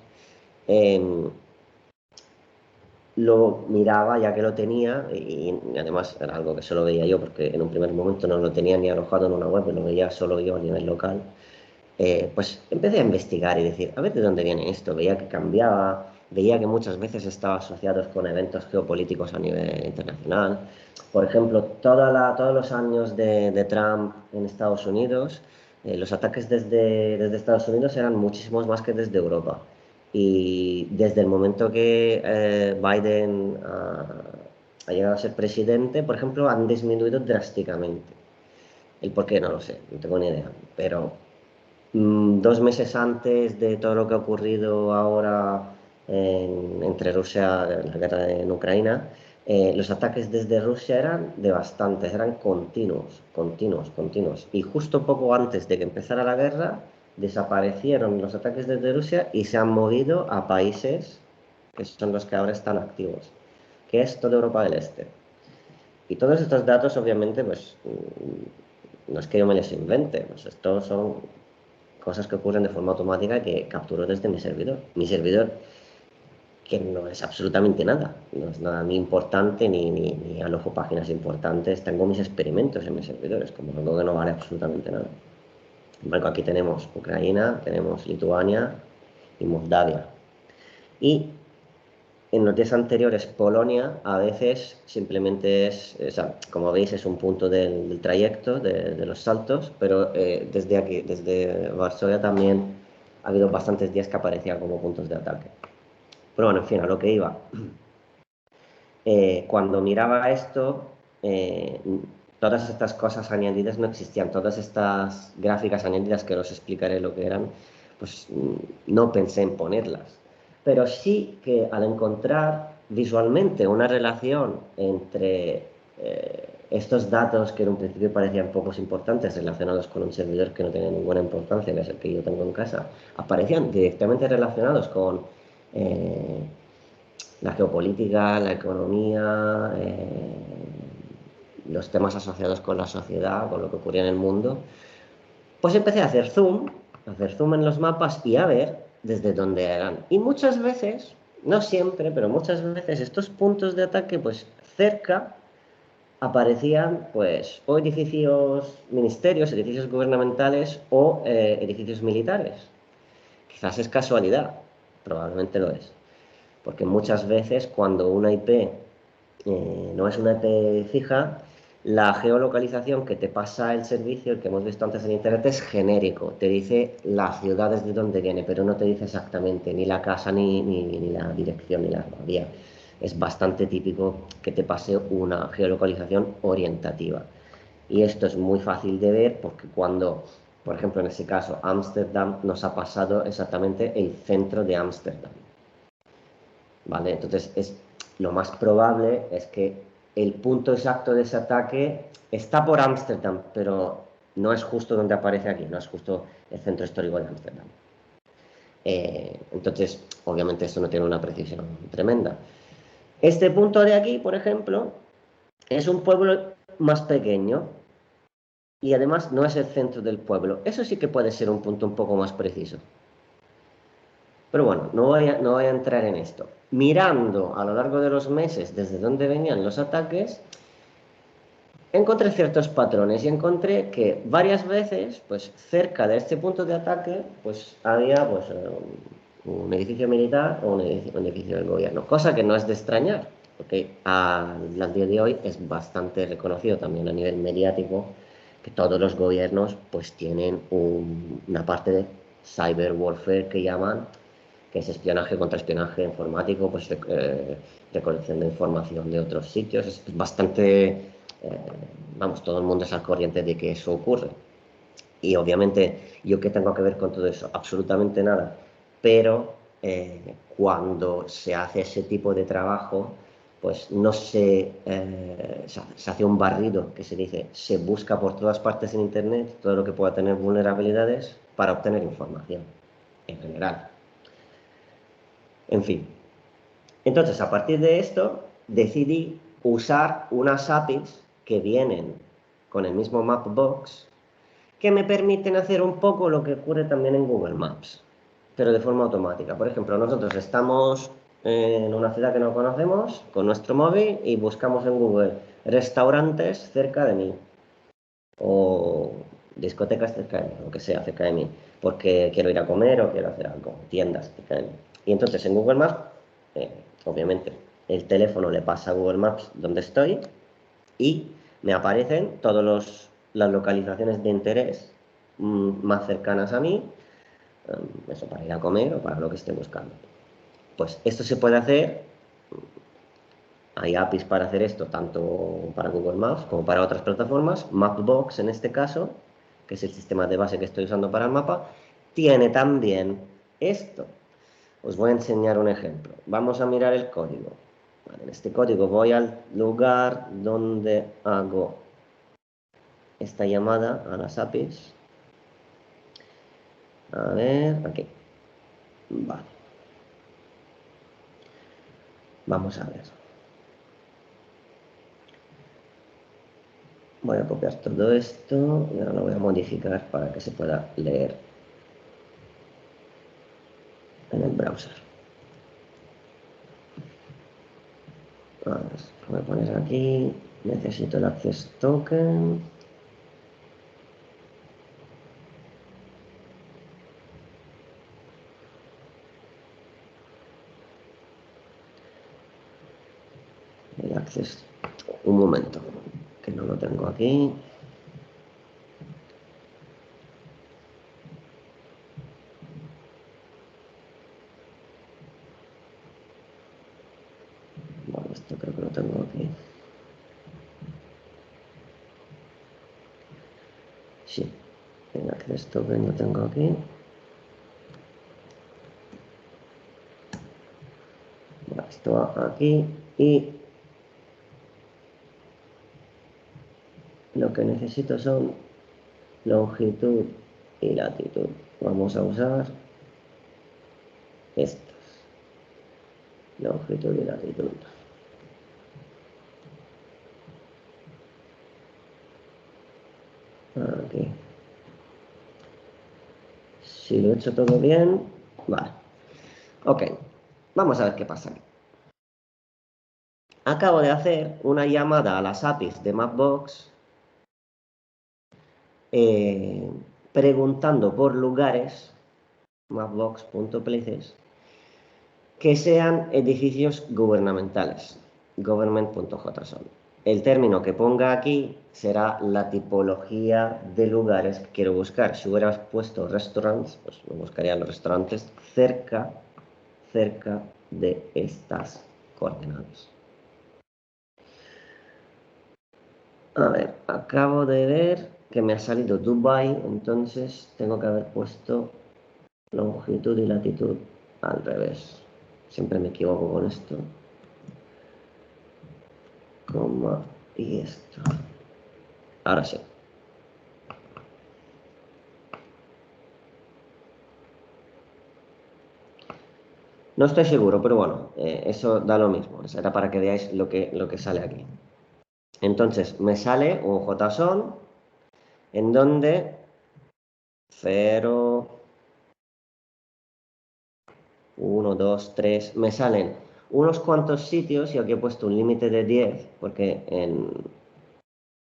lo miraba ya que lo tenía y además era algo que solo veía yo porque en un primer momento no lo tenía ni alojado en una web, lo veía solo yo a nivel local. Pues empecé a investigar y decir, a ver de dónde viene esto. Veía que cambiaba, veía que muchas veces estaba asociado con eventos geopolíticos a nivel internacional. Por ejemplo, todos los años de Trump en Estados Unidos, los ataques desde Estados Unidos eran muchísimos más que desde Europa. Y desde el momento que Biden ha llegado a ser presidente, por ejemplo, han disminuido drásticamente. El por qué no lo sé, no tengo ni idea. Pero 2 meses antes de todo lo que ha ocurrido ahora entre Rusia, la guerra en Ucrania, los ataques desde Rusia eran devastantes, eran continuos, continuos, continuos. Y justo poco antes de que empezara la guerra, desaparecieron los ataques desde Rusia y se han movido a países que son los que ahora están activos, que es toda Europa del Este. Y todos estos datos, obviamente, pues no es que yo me los invente, pues estos son cosas que ocurren de forma automática que capturo desde mi servidor. Mi servidor, que no es absolutamente nada, no es nada ni importante ni alojo páginas importantes, tengo mis experimentos en mis servidores, como algo que no vale absolutamente nada. Marco, aquí tenemos Ucrania, tenemos Lituania y Moldavia. Y en los días anteriores, Polonia a veces simplemente es, o sea, como veis, es un punto del trayecto, de los saltos, pero desde aquí, desde Varsovia también ha habido bastantes días que aparecían como puntos de ataque. Pero bueno, en fin, a lo que iba. Cuando miraba esto, todas estas cosas añadidas no existían, todas estas gráficas añadidas que os explicaré lo que eran, pues no pensé en ponerlas. Pero sí que al encontrar visualmente una relación entre estos datos que en un principio parecían pocos importantes relacionados con un servidor que no tenía ninguna importancia, que es el que yo tengo en casa, aparecían directamente relacionados con la geopolítica, la economía, los temas asociados con la sociedad, con lo que ocurría en el mundo, pues empecé a hacer zoom en los mapas y a ver desde dónde eran. Y muchas veces, no siempre, pero muchas veces estos puntos de ataque, pues cerca aparecían pues o edificios, ministerios, edificios gubernamentales o edificios militares. Quizás es casualidad, probablemente lo es. Porque muchas veces cuando una IP no es una IP fija, la geolocalización que te pasa el servicio, el que hemos visto antes en Internet, es genérico. Te dice las ciudades de donde viene, pero no te dice exactamente ni la casa, ni la dirección, ni la vía. Es bastante típico que te pase una geolocalización orientativa. Y esto es muy fácil de ver porque cuando, por ejemplo, en ese caso, Ámsterdam, nos ha pasado exactamente el centro de Ámsterdam. ¿Vale? Entonces, lo más probable es que el punto exacto de ese ataque está por Ámsterdam, pero no es justo donde aparece aquí, no es justo el centro histórico de Ámsterdam. Entonces, obviamente esto no tiene una precisión tremenda. Este punto de aquí, por ejemplo, es un pueblo más pequeño y además no es el centro del pueblo. Eso sí que puede ser un punto un poco más preciso. Pero bueno, no voy a entrar en esto. Mirando a lo largo de los meses desde dónde venían los ataques, encontré ciertos patrones y encontré que varias veces, pues cerca de este punto de ataque, pues había pues, un edificio militar o un edificio del gobierno, cosa que no es de extrañar, porque al día de hoy es bastante reconocido también a nivel mediático que todos los gobiernos pues tienen una parte de cyber warfare que llaman, que es espionaje contra espionaje informático, pues recolección de información de otros sitios. Es bastante, vamos, todo el mundo es al corriente de que eso ocurre. Y obviamente, ¿yo qué tengo que ver con todo eso? Absolutamente nada. Pero cuando se hace ese tipo de trabajo, pues no se hace un barrido, que se dice, se busca por todas partes en Internet todo lo que pueda tener vulnerabilidades para obtener información, en general. En fin, entonces a partir de esto decidí usar unas APIs que vienen con el mismo Mapbox que me permiten hacer un poco lo que ocurre también en Google Maps, pero de forma automática. Por ejemplo, nosotros estamos en una ciudad que no conocemos con nuestro móvil y buscamos en Google restaurantes cerca de mí o discotecas cerca de mí, lo que sea cerca de mí, porque quiero ir a comer o quiero hacer algo, tiendas cerca de mí. Y entonces en Google Maps, eh, obviamente, el teléfono le pasa a Google Maps donde estoy y me aparecen todas las localizaciones de interés más cercanas a mí, eso para ir a comer o para lo que esté buscando. Pues esto se puede hacer, hay APIs para hacer esto, tanto para Google Maps como para otras plataformas. Mapbox, en este caso, que es el sistema de base que estoy usando para el mapa, tiene también esto. Os voy a enseñar un ejemplo. Vamos a mirar el código. Vale, en este código voy al lugar donde hago esta llamada a las APIs. A ver, aquí. Vale. Vamos a ver. Voy a copiar todo esto y ahora lo voy a modificar para que se pueda leer en el browser. A ver, voy a poner aquí, necesito el access token. El access, un momento, que no lo tengo aquí. Bueno, esto creo que lo tengo aquí. Sí, el access token lo tengo aquí. Vale, esto va aquí y lo que necesito son longitud y latitud. Vamos a usar estas, longitud y latitud. Aquí. Si lo he hecho todo bien, vale. Ok, vamos a ver qué pasa aquí. Acabo de hacer una llamada a las APIs de Mapbox preguntando por lugares, mapbox.places, que sean edificios gubernamentales, government.json. El término que ponga aquí será la tipología de lugares que quiero buscar. Si hubieras puesto restaurants, pues me buscaría los restaurantes cerca de estas coordenadas. A ver, acabo de ver que me ha salido Dubai, entonces tengo que haber puesto longitud y latitud al revés. Siempre me equivoco con esto. Coma y esto. Ahora sí. No estoy seguro, pero bueno, eso da lo mismo. Eso era para que veáis lo que sale aquí. Entonces, me sale un JSON en donde 0, 1, 2, 3, me salen unos cuantos sitios y aquí he puesto un límite de 10 porque en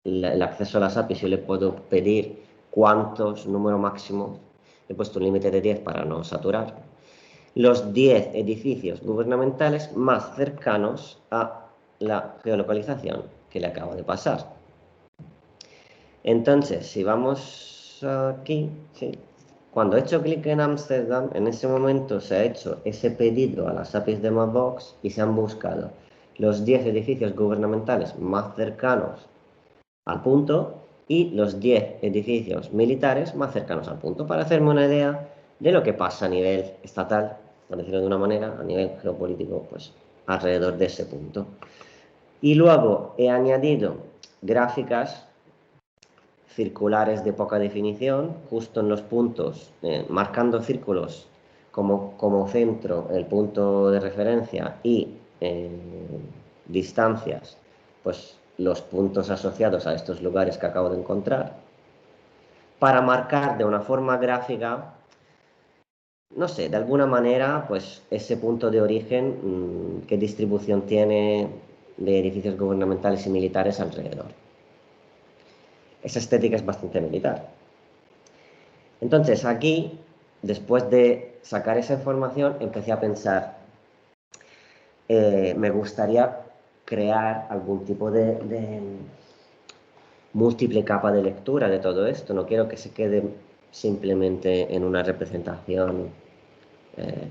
el acceso a las APIs yo le puedo pedir cuántos, número máximo, he puesto un límite de 10 para no saturar. Los 10 edificios gubernamentales más cercanos a la geolocalización que le acabo de pasar. Entonces, si vamos aquí, sí, cuando he hecho clic en Ámsterdam, en ese momento se ha hecho ese pedido a las APIs de Mapbox y se han buscado los 10 edificios gubernamentales más cercanos al punto y los 10 edificios militares más cercanos al punto, para hacerme una idea de lo que pasa a nivel estatal, por decirlo de una manera, a nivel geopolítico, pues alrededor de ese punto. Y luego he añadido gráficas circulares de poca definición, justo en los puntos, marcando círculos como centro, el punto de referencia y distancias, pues los puntos asociados a estos lugares que acabo de encontrar, para marcar de una forma gráfica, no sé, de alguna manera, pues ese punto de origen, qué distribución tiene de edificios gubernamentales y militares alrededor. Esa estética es bastante militar. Entonces aquí, después de sacar esa información, empecé a pensar, me gustaría crear algún tipo de múltiple capa de lectura de todo esto. No quiero que se quede simplemente en una representación eh,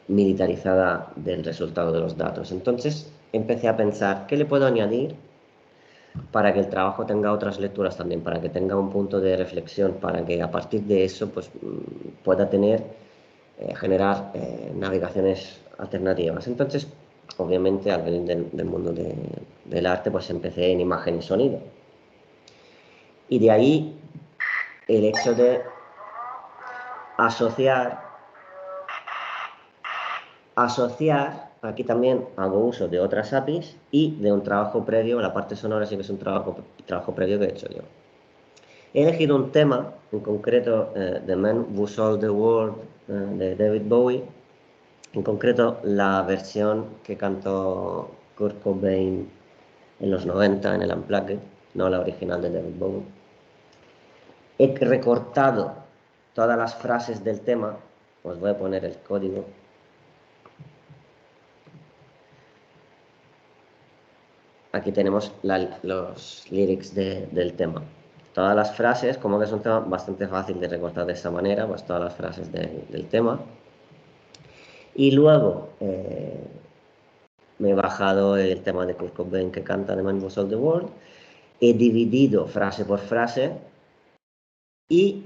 militarizada del resultado de los datos. Entonces empecé a pensar, ¿qué le puedo añadir para que el trabajo tenga otras lecturas también, para que tenga un punto de reflexión, para que a partir de eso pues, pueda generar navegaciones alternativas? Entonces, obviamente, al venir del mundo del arte, pues empecé en imagen y sonido. Y de ahí el hecho de asociar, aquí también hago uso de otras APIs y de un trabajo previo, la parte sonora sí que es un trabajo previo que he hecho yo. He elegido un tema, en concreto The Man Who Sold the World de David Bowie, en concreto la versión que cantó Kurt Cobain en los 90 en el Unplugged, no la original de David Bowie. He recortado todas las frases del tema, os voy a poner el código. Aquí tenemos los lyrics del tema. Todas las frases, como que es un tema bastante fácil de recortar de esta manera, pues todas las frases del tema. Y luego me he bajado el tema de Kurt Cobain que canta The Man Who Sold the World. He dividido frase por frase y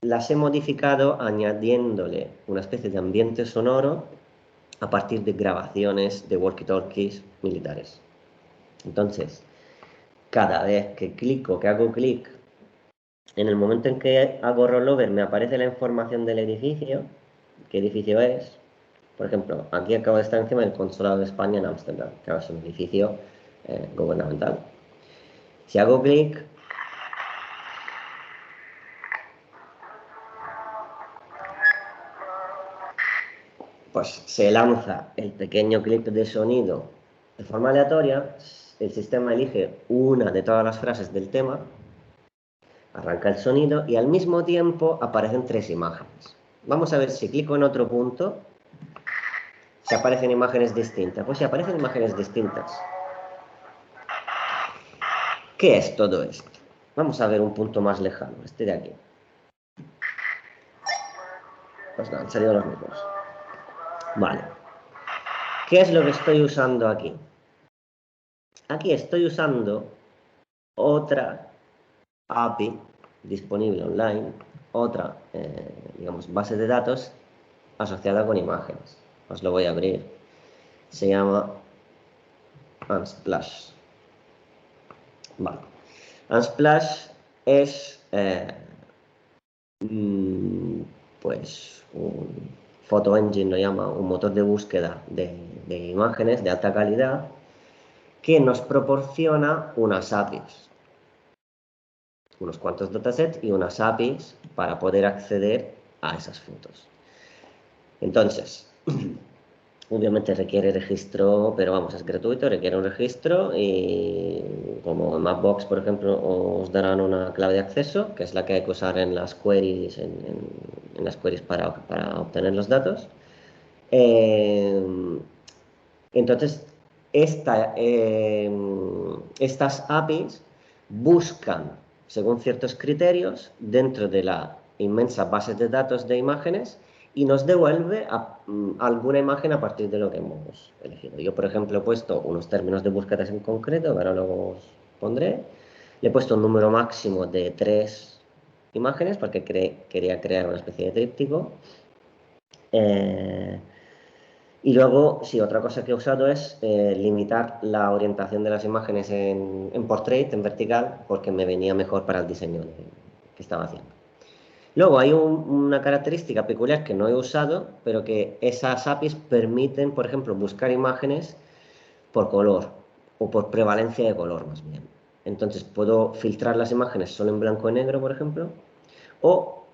las he modificado añadiéndole una especie de ambiente sonoro a partir de grabaciones de walkie-talkies militares. Entonces, cada vez que hago clic, en el momento en que hago rollover me aparece la información del edificio, qué edificio es. Por ejemplo, aquí acabo de estar encima del Consulado de España en Ámsterdam, que es un edificio gubernamental. Si hago clic, pues se lanza el pequeño clip de sonido de forma aleatoria, el sistema elige una de todas las frases del tema, arranca el sonido y al mismo tiempo aparecen 3 imágenes. Vamos a ver si clico en otro punto, si aparecen imágenes distintas. Pues si aparecen imágenes distintas. ¿Qué es todo esto? Vamos a ver un punto más lejano, este de aquí. Pues no, han salido los mismos. Vale. ¿Qué es lo que estoy usando aquí? Aquí estoy usando otra API disponible online, otra, digamos, base de datos asociada con imágenes. Os lo voy a abrir. Se llama Unsplash. Vale. Unsplash es pues un Photo Engine lo llama, un motor de búsqueda de imágenes de alta calidad que nos proporciona unas APIs, unos cuantos datasets y unas APIs para poder acceder a esas fotos. Entonces, obviamente requiere registro, pero vamos, es gratuito, requiere un registro y como en Mapbox, por ejemplo, os darán una clave de acceso, que es la que hay que usar en las queries, en las queries para obtener los datos. Entonces, estas APIs buscan, según ciertos criterios, dentro de la inmensa base de datos de imágenes y nos devuelve alguna imagen a partir de lo que hemos elegido. Yo, por ejemplo, he puesto unos términos de búsqueda en concreto, ahora luego os pondré. Le he puesto un número máximo de 3 imágenes porque quería crear una especie de tríptico. Y luego, sí, otra cosa que he usado es limitar la orientación de las imágenes en portrait, en vertical, porque me venía mejor para el diseño que estaba haciendo. Luego hay una característica peculiar que no he usado, pero que esas APIs permiten, por ejemplo, buscar imágenes por color o por prevalencia de color, más bien. Entonces puedo filtrar las imágenes solo en blanco y negro, por ejemplo, o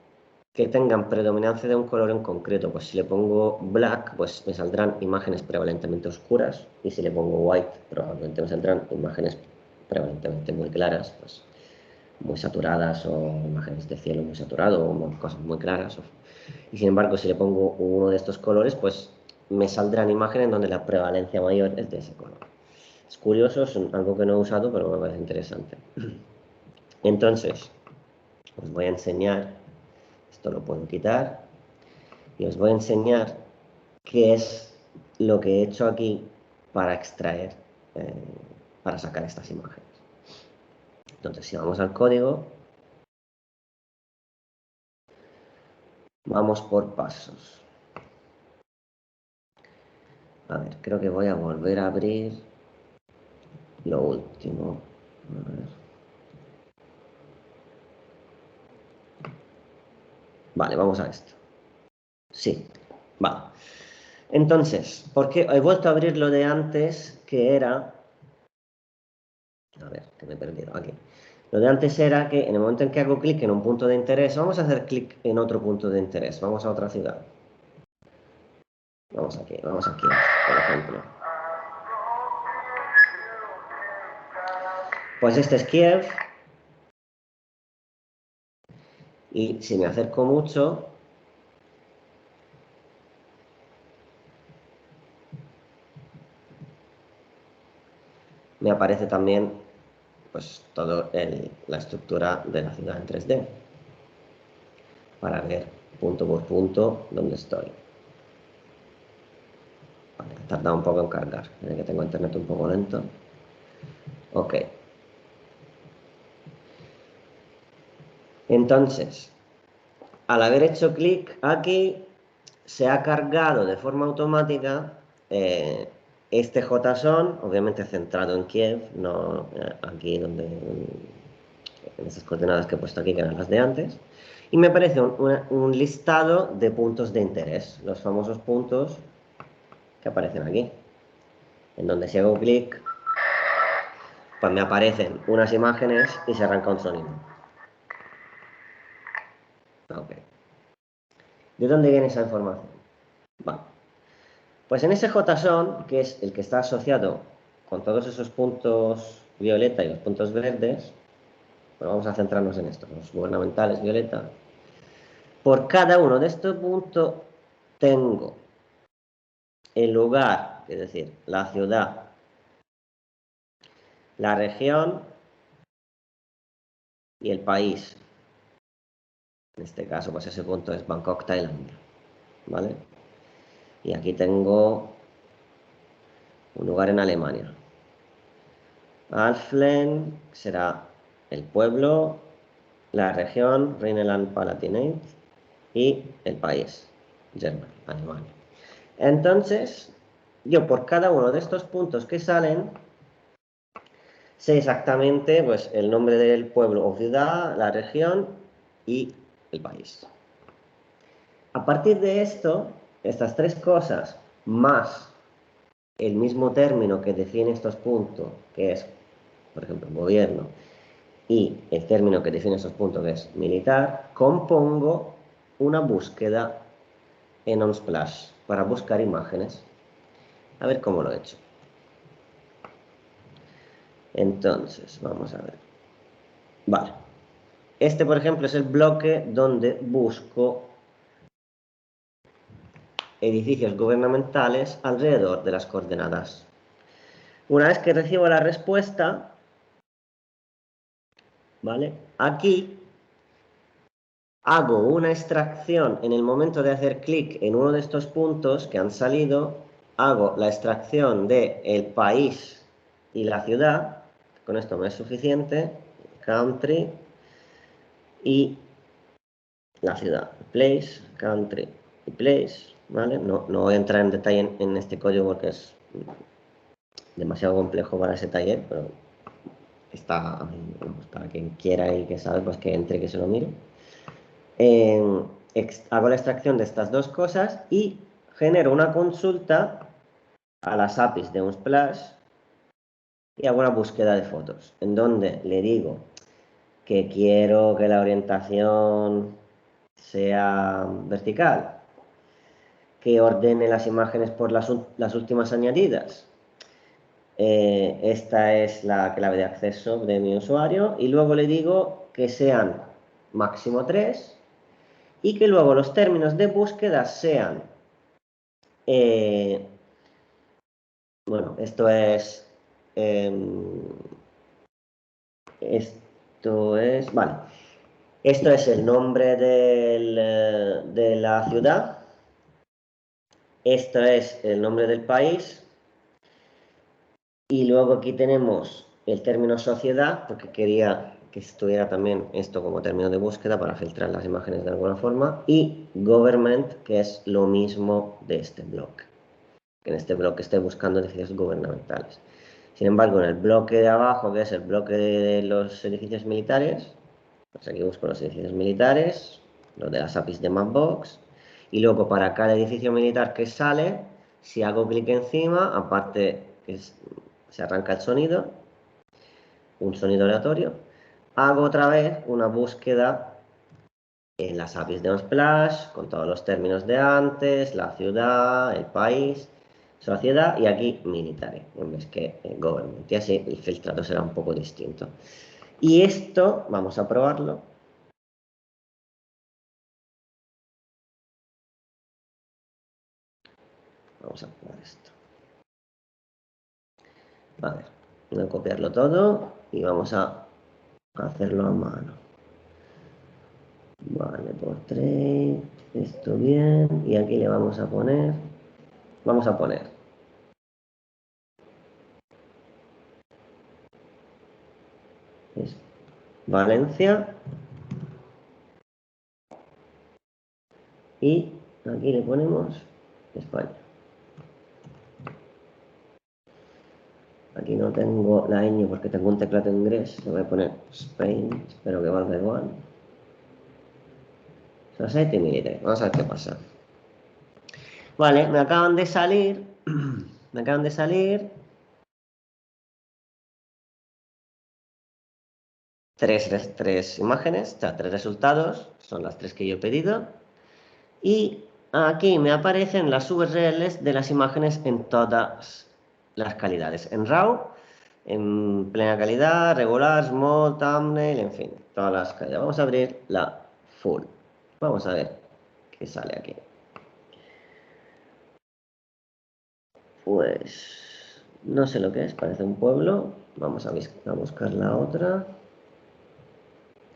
que tengan predominancia de un color en concreto. Pues si le pongo black, pues me saldrán imágenes prevalentemente oscuras, y si le pongo white, probablemente me saldrán imágenes prevalentemente muy claras, pues muy saturadas, o imágenes de cielo muy saturado, o cosas muy claras. Y sin embargo, si le pongo uno de estos colores, pues me saldrán imágenes donde la prevalencia mayor es de ese color. Es curioso, es algo que no he usado, pero me parece interesante. Entonces, os voy a enseñar, esto lo puedo quitar, y os voy a enseñar qué es lo que he hecho aquí para extraer, para sacar estas imágenes. Entonces, si vamos al código, vamos por pasos. A ver, creo que voy a volver a abrir lo último. A ver. Vale, vamos a esto. Sí, vale. Entonces, porque he vuelto a abrir lo de antes, que era... A ver, que me he perdido aquí. Lo de antes era que en el momento en que hago clic en un punto de interés, vamos a hacer clic en otro punto de interés. Vamos a otra ciudad. Vamos aquí, por ejemplo. Pues este es Kiev. Y si me acerco mucho, me aparece también pues toda la estructura de la ciudad en 3D para ver punto por punto dónde estoy. Vale, ha tardado un poco en cargar, que tengo internet un poco lento. Ok. Entonces, al haber hecho clic aquí, se ha cargado de forma automática este JSON, obviamente centrado en Kiev, no aquí donde, en esas coordenadas que he puesto aquí, que eran las de antes. Y me aparece un listado de puntos de interés, los famosos puntos que aparecen aquí, en donde si hago clic, pues me aparecen unas imágenes y se arranca un sonido. Ok. ¿De dónde viene esa información? Vale. Pues en ese JSON, que es el que está asociado con todos esos puntos violeta y los puntos verdes, pues vamos a centrarnos en estos, los gubernamentales violeta. Por cada uno de estos puntos tengo el lugar, es decir, la ciudad, la región y el país. En este caso, pues ese punto es Bangkok, Tailandia, ¿vale? Y aquí tengo un lugar en Alemania. Alflen será el pueblo, la región, Rhineland-Palatinate, y el país, Germany, Alemania. Entonces, yo por cada uno de estos puntos que salen, sé exactamente pues, el nombre del pueblo o ciudad, la región y el país. A partir de esto, estas tres cosas, más el mismo término que define estos puntos, que es, por ejemplo, gobierno, y el término que define esos puntos, que es militar, compongo una búsqueda en Unsplash para buscar imágenes. A ver cómo lo he hecho. Entonces, vamos a ver. Vale. Este, por ejemplo, es el bloque donde busco edificios gubernamentales alrededor de las coordenadas. Una vez que recibo la respuesta, ¿vale? Aquí hago una extracción en el momento de hacer clic en uno de estos puntos que han salido, hago la extracción de el país y la ciudad, con esto me es suficiente, country y la ciudad, place, country y place, ¿vale? No voy a entrar en detalle en este código porque es demasiado complejo para ese taller, pero está, para quien quiera y que sabe, pues que entre y que se lo mire. Hago la extracción de estas dos cosas y genero una consulta a las APIs de Unsplash y hago una búsqueda de fotos, en donde le digo que quiero que la orientación sea vertical, que ordene las imágenes por las últimas añadidas. Esta es la clave de acceso de mi usuario y luego le digo que sean máximo 3 y que luego los términos de búsqueda sean, bueno, esto es, vale, esto es el nombre de la ciudad, esto es el nombre del país y luego aquí tenemos el término sociedad, porque quería que estuviera también esto como término de búsqueda para filtrar las imágenes de alguna forma, y government, que es lo mismo de este bloque, que en este bloque estoy buscando edificios gubernamentales. Sin embargo, en el bloque de abajo, que es el bloque de los edificios militares, pues aquí busco los edificios militares, los de las APIs de Mapbox, y luego para cada edificio militar que sale, si hago clic encima, aparte que se arranca el sonido, un sonido aleatorio, hago otra vez una búsqueda en las APIs de Unsplash, con todos los términos de antes, la ciudad, el país, sociedad y aquí military, en vez que government. Y así el filtrado será un poco distinto. Y esto, vamos a probarlo. Vamos a probar esto. A ver, voy a copiarlo todo y vamos a hacerlo a mano. Vale, portrait, esto bien, y aquí le vamos a poner es Valencia y aquí le ponemos España. Aquí no tengo la ñ porque tengo un teclado en inglés, le voy a poner Spain, espero que valga igual. Society Military, vamos a ver qué pasa. Vale, me acaban de salir tres imágenes, o sea, tres resultados, son las tres que yo he pedido. Y aquí me aparecen las URLs de las imágenes en todas las calidades, en RAW, en plena calidad, regular, small, thumbnail, en fin, todas las calidades. Vamos a abrir la full. Vamos a ver qué sale aquí. Pues no sé lo que es, parece un pueblo. Vamos a buscar la otra.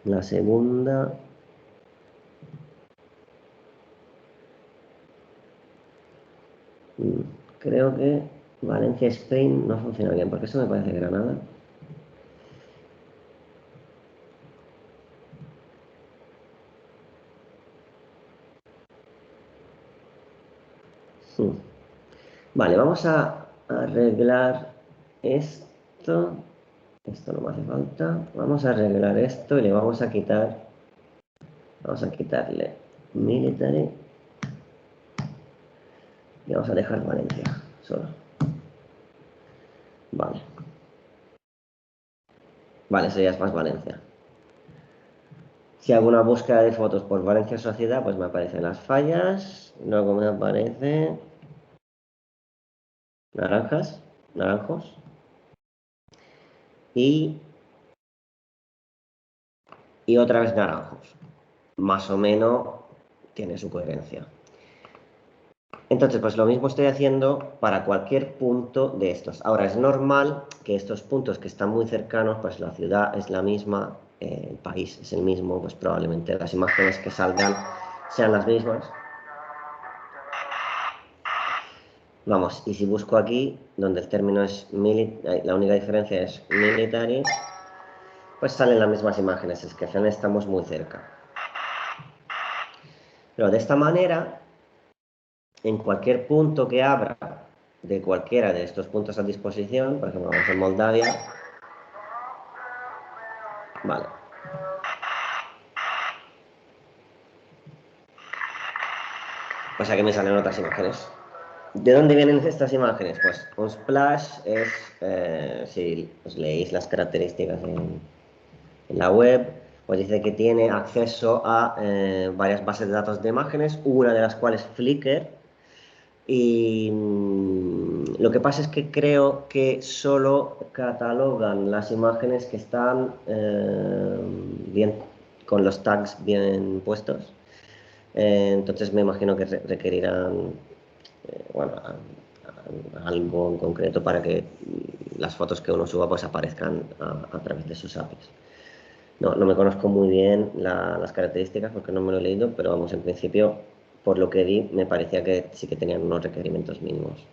La segunda. Creo que Valencia Spain no funciona bien, porque eso me parece Granada. Vale, vamos a arreglar esto. Esto no me hace falta. Vamos a arreglar esto y le vamos a quitar. Vamos a quitarle military. Y vamos a dejar Valencia solo. Vale. Vale, eso ya es más Valencia. Si hago una búsqueda de fotos por Valencia Sociedad, pues me aparecen las fallas. Luego me aparece naranjos. Y otra vez naranjos. Más o menos tiene su coherencia. Entonces, pues lo mismo estoy haciendo para cualquier punto de estos. Ahora, es normal que estos puntos que están muy cercanos, pues la ciudad es la misma, el país es el mismo, pues probablemente las imágenes que salgan sean las mismas. Vamos, y si busco aquí, donde el término es la única diferencia es military, pues salen las mismas imágenes, es que al final estamos muy cerca. Pero de esta manera, en cualquier punto que abra de cualquiera de estos puntos a disposición, por ejemplo, vamos en Moldavia, vale. Pues aquí me salen otras imágenes. ¿De dónde vienen estas imágenes? Pues Unsplash es, si os leéis las características en la web, pues dice que tiene acceso a varias bases de datos de imágenes, una de las cuales Flickr. Y lo que pasa es que creo que solo catalogan las imágenes que están bien, con los tags bien puestos. Entonces me imagino que requerirán bueno, algo en concreto para que las fotos que uno suba pues aparezcan a través de sus APIs. No me conozco muy bien las características porque no me lo he leído, pero vamos, en principio, por lo que vi, me parecía que sí que tenían unos requerimientos mínimos.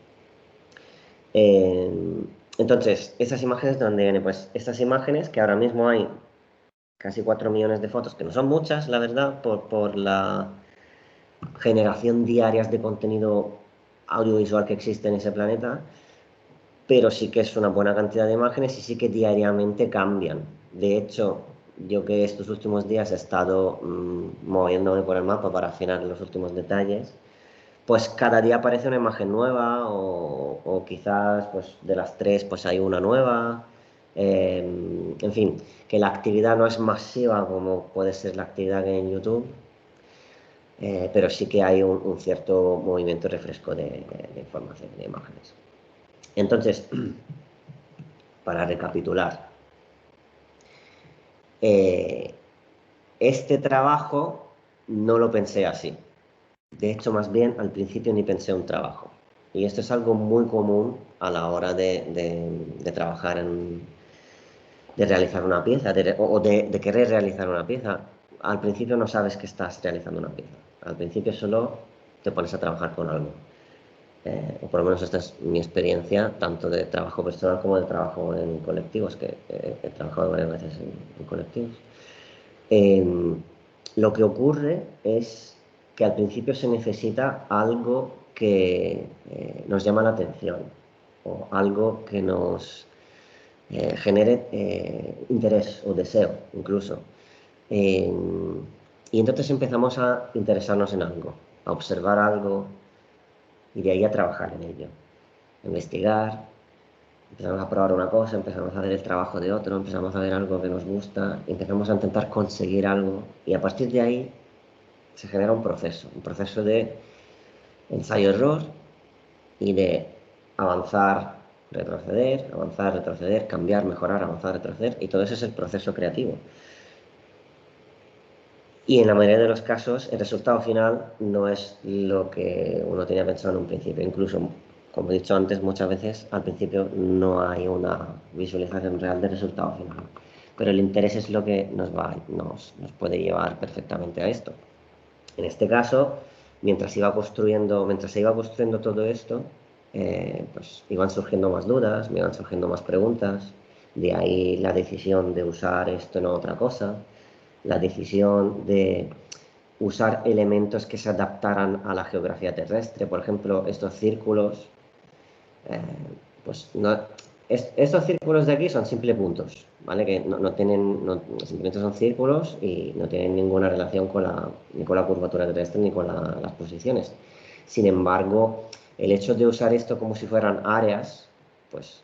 Entonces, ¿esas imágenes de dónde vienen? Pues estas imágenes, que ahora mismo hay casi 4 millones de fotos, que no son muchas, la verdad, por la generación diaria de contenido audiovisual que existe en ese planeta, pero sí que es una buena cantidad de imágenes y sí que diariamente cambian. De hecho, yo que estos últimos días he estado moviéndome por el mapa para afinar los últimos detalles, pues cada día aparece una imagen nueva o quizás pues de las 3 pues hay una nueva. En fin, que la actividad no es masiva como puede ser la actividad que hay en YouTube, pero sí que hay un cierto movimiento y refresco de información, de imágenes. Entonces, para recapitular, este trabajo no lo pensé así. De hecho, más bien al principio ni pensé un trabajo. Y esto es algo muy común a la hora de trabajar de realizar una pieza o de querer realizar una pieza. Al principio no sabes que estás realizando una pieza. Al principio solo te pones a trabajar con algo. O por lo menos esta es mi experiencia, tanto de trabajo personal como de trabajo en colectivos, que he trabajado varias veces en colectivos. Lo que ocurre es que al principio se necesita algo que nos llama la atención o algo que nos genere interés o deseo incluso. Y entonces empezamos a interesarnos en algo, a observar algo y de ahí a trabajar en ello, a investigar. Empezamos a probar una cosa, empezamos a ver el trabajo de otro, empezamos a ver algo que nos gusta, empezamos a intentar conseguir algo y a partir de ahí se genera un proceso de ensayo-error y de avanzar, retroceder, cambiar, mejorar, avanzar, retroceder, y todo eso es el proceso creativo. Y en la mayoría de los casos el resultado final no es lo que uno tenía pensado en un principio. Incluso, como he dicho antes, muchas veces al principio no hay una visualización real del resultado final. Pero el interés es lo que nos puede llevar perfectamente a esto. En este caso, mientras se iba construyendo todo esto, pues iban surgiendo más dudas, me iban surgiendo más preguntas. De ahí la decisión de usar esto en otra cosa, la decisión de usar elementos que se adaptaran a la geografía terrestre. Por ejemplo, estos círculos, pues no, estos círculos de aquí son simples puntos, ¿vale? Que simplemente son círculos y no tienen ninguna relación ni con la curvatura terrestre ni con las posiciones. Sin embargo, El hecho de usar esto como si fueran áreas, pues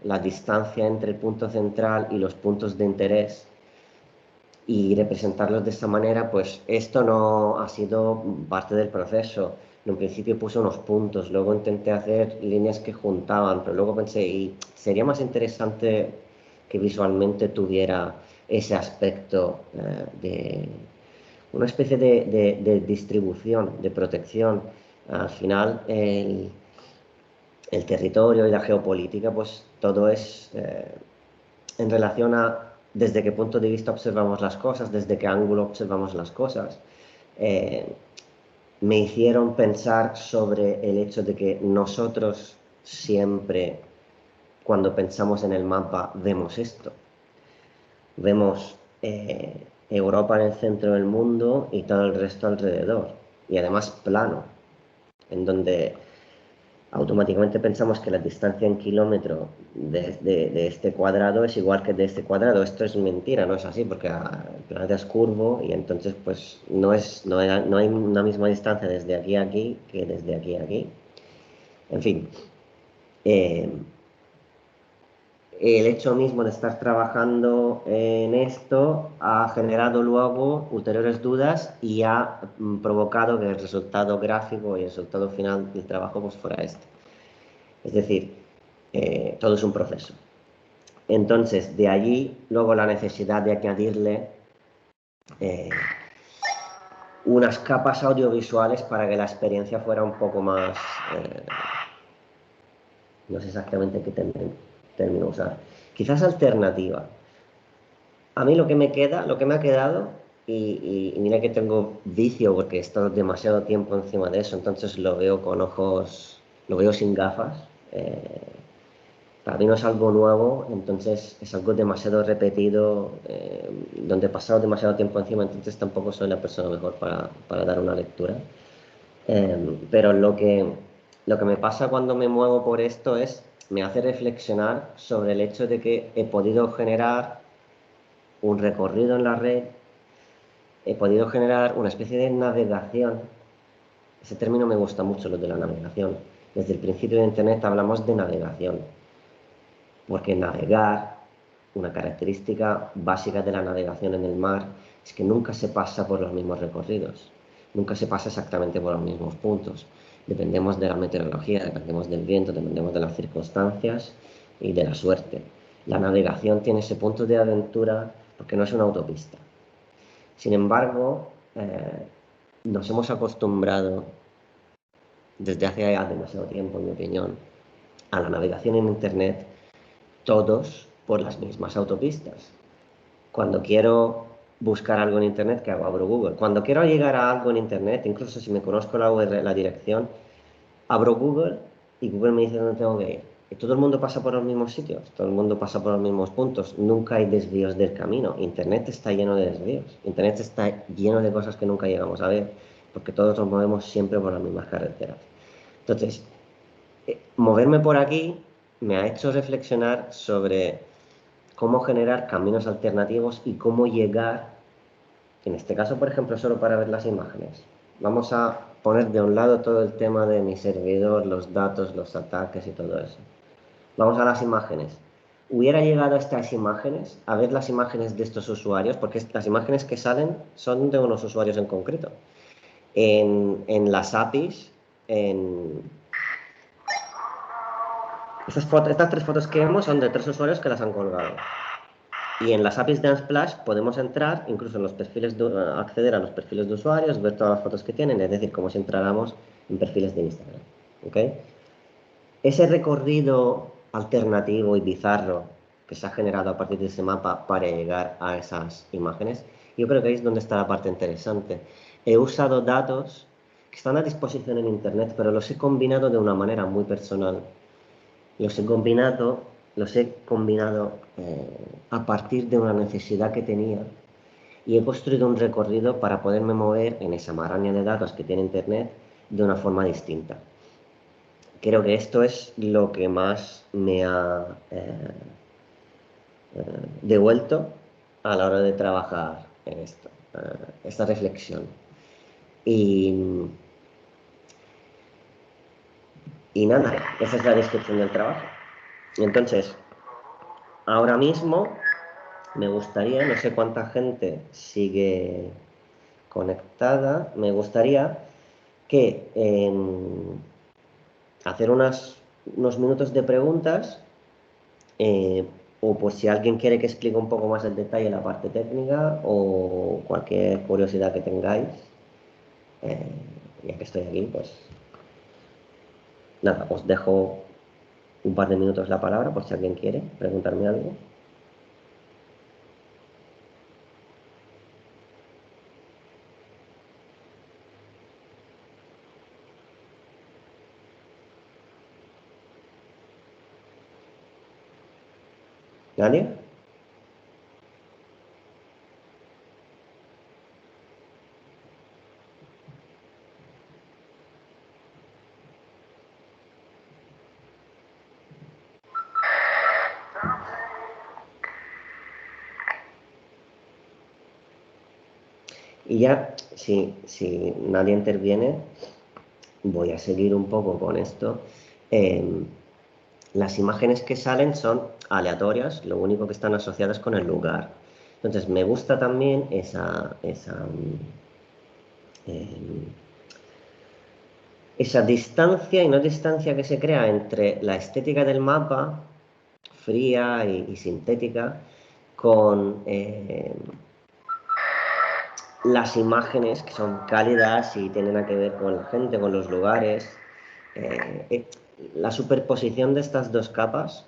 la distancia entre el punto central y los puntos de interés y representarlos de esta manera, pues esto no ha sido parte del proceso. En un principio puse unos puntos, luego intenté hacer líneas que juntaban, pero luego pensé, y sería más interesante que visualmente tuviera ese aspecto de una especie de distribución, de protección. Al final, el territorio y la geopolítica, pues todo es en relación a desde qué punto de vista observamos las cosas, desde qué ángulo observamos las cosas. Eh, Me hicieron pensar sobre el hecho de que nosotros siempre, cuando pensamos en el mapa, vemos esto. Vemos Europa en el centro del mundo y todo el resto alrededor. Y además plano, en donde automáticamente pensamos que la distancia en kilómetro de este cuadrado es igual que de este cuadrado. Esto es mentira, no es así, porque el planeta es curvo y entonces pues no hay una misma distancia desde aquí a aquí que desde aquí a aquí. En fin, eh, el hecho mismo de estar trabajando en esto ha generado luego ulteriores dudas y ha provocado que el resultado gráfico y el resultado final del trabajo pues fuera este. Es decir, todo es un proceso. Entonces, de allí luego la necesidad de añadirle eh, unas capas audiovisuales para que la experiencia fuera un poco más, no sé exactamente qué término usar, quizás alternativa. A mí lo que me queda, lo que me ha quedado, y mira que tengo vicio porque he estado demasiado tiempo encima de eso, entonces lo veo con ojos, lo veo sin gafas. Para mí no es algo nuevo, entonces es algo demasiado repetido, donde he pasado demasiado tiempo encima, entonces tampoco soy la persona mejor para dar una lectura. Pero lo que me pasa cuando me muevo por esto es, me hace reflexionar sobre el hecho de que he podido generar un recorrido en la red, he podido generar una especie de navegación. Ese término me gusta mucho, lo de la navegación. Desde el principio de Internet hablamos de navegación. Porque navegar, una característica básica de la navegación en el mar, es que nunca se pasa por los mismos recorridos, nunca se pasa exactamente por los mismos puntos. Dependemos de la meteorología, dependemos del viento, dependemos de las circunstancias y de la suerte. La navegación tiene ese punto de aventura porque no es una autopista. Sin embargo, nos hemos acostumbrado desde hace ya demasiado tiempo, en mi opinión, a la navegación en Internet todos por las mismas autopistas. Cuando quiero buscar algo en Internet, ¿qué hago? Abro Google. Cuando quiero llegar a algo en Internet, incluso si me conozco la URL, la dirección, abro Google y Google me dice dónde tengo que ir. Y todo el mundo pasa por los mismos sitios, todo el mundo pasa por los mismos puntos, nunca hay desvíos del camino. Internet está lleno de desvíos, Internet está lleno de cosas que nunca llegamos a ver, porque todos nos movemos siempre por las mismas carreteras. Entonces, moverme por aquí me ha hecho reflexionar sobre cómo generar caminos alternativos y cómo llegar, en este caso, por ejemplo, solo para ver las imágenes. Vamos a poner de un lado todo el tema de mi servidor, los datos, los ataques y todo eso. Vamos a las imágenes. Hubiera llegado a estas imágenes, a ver las imágenes de estos usuarios, porque las imágenes que salen son de unos usuarios en concreto. En las APIs, en, estas tres fotos que vemos son de tres usuarios que las han colgado. Y en las APIs de Unsplash podemos entrar, incluso en los perfiles, acceder a los perfiles de usuarios, ver todas las fotos que tienen, es decir, como si entráramos en perfiles de Instagram. ¿Okay? Ese recorrido alternativo y bizarro que se ha generado a partir de ese mapa para llegar a esas imágenes, yo creo que ahí es donde está la parte interesante. He usado datos que están a disposición en Internet, pero los he combinado de una manera muy personal. Los he combinado a partir de una necesidad que tenía y he construido un recorrido para poderme mover en esa maraña de datos que tiene Internet de una forma distinta. Creo que esto es lo que más me ha devuelto a la hora de trabajar en esto, esta reflexión. Y Y nada, esa es la descripción del trabajo. Entonces, ahora mismo me gustaría, no sé cuánta gente sigue conectada, me gustaría que hacer unos minutos de preguntas, eh, o por si alguien quiere que explique un poco más el detalle la parte técnica o cualquier curiosidad que tengáis, eh, ya que estoy aquí, pues nada, os dejo un par de minutos la palabra por si alguien quiere preguntarme algo. ¿Nadie? Y ya, si nadie interviene, voy a seguir un poco con esto. Las imágenes que salen son aleatorias, lo único que están asociadas con el lugar. Entonces, me gusta también esa distancia y no distancia que se crea entre la estética del mapa, fría y sintética, con las imágenes que son cálidas y tienen a que ver con la gente, con los lugares. La superposición de estas dos capas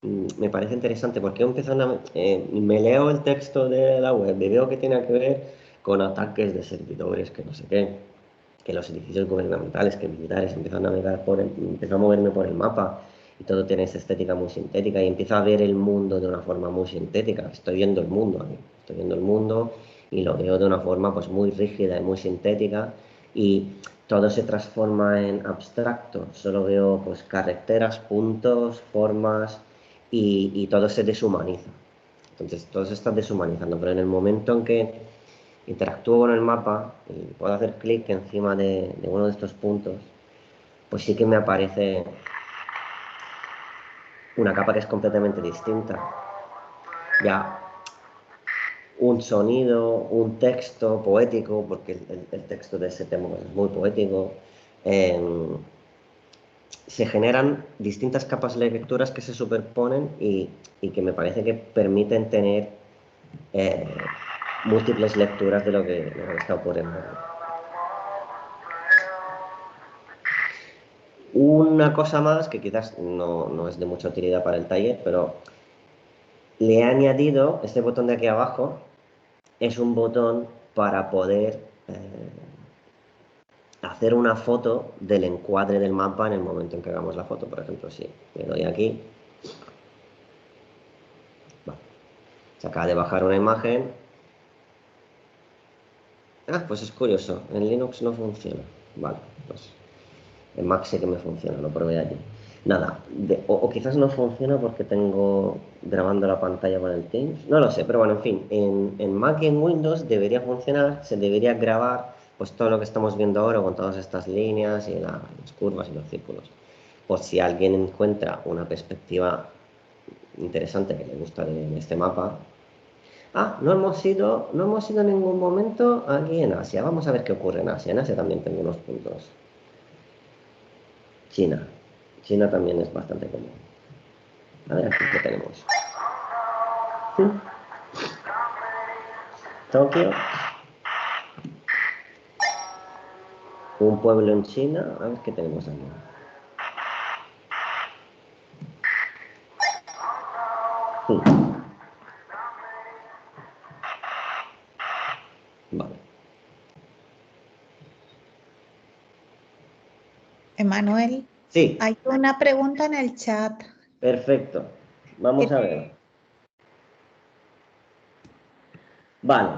me parece interesante porque me leo el texto de la web y veo que tiene que ver con ataques de servidores, que no sé qué, que los edificios gubernamentales, que militares, empiezo a moverme por el mapa y todo tiene esa estética muy sintética y empiezo a ver el mundo de una forma muy sintética. Estoy viendo el mundo aquí, estoy viendo el mundo y lo veo de una forma pues muy rígida y muy sintética y todo se transforma en abstracto. Solo veo pues carreteras, puntos, formas y todo se deshumaniza. Entonces todo se está deshumanizando, pero en el momento en que interactúo con el mapa y puedo hacer clic encima de uno de estos puntos, pues sí que me aparece una capa que es completamente distinta. Ya un sonido, un texto poético, porque el texto de ese tema es muy poético. Se generan distintas capas de lecturas que se superponen y que me parece que permiten tener eh, múltiples lecturas de lo que está ocurriendo. Una cosa más que quizás no es de mucha utilidad para el taller, pero le he añadido este botón de aquí abajo, es un botón para poder hacer una foto del encuadre del mapa en el momento en que hagamos la foto. Por ejemplo, si le doy aquí, vale, se acaba de bajar una imagen. Ah, pues es curioso, en Linux no funciona. Vale, pues en Mac sí que me funciona, lo probé allí. Nada, o quizás no funciona porque tengo grabando la pantalla con el Teams, no lo sé, pero bueno, en fin, en Mac y en Windows debería funcionar, se debería grabar pues todo lo que estamos viendo ahora con todas estas líneas y las curvas y los círculos. Por si alguien encuentra una perspectiva interesante que le gusta de este mapa. Ah, no hemos ido en ningún momento aquí en Asia. Vamos a ver qué ocurre en Asia. En Asia también tengo unos puntos. China. China también es bastante común. A ver aquí qué tenemos. Tokio. Un pueblo en China. A ver qué tenemos aquí. Vale. Emanuel, Sí, hay una pregunta en el chat. perfecto. Vamos que- a ver. Vale.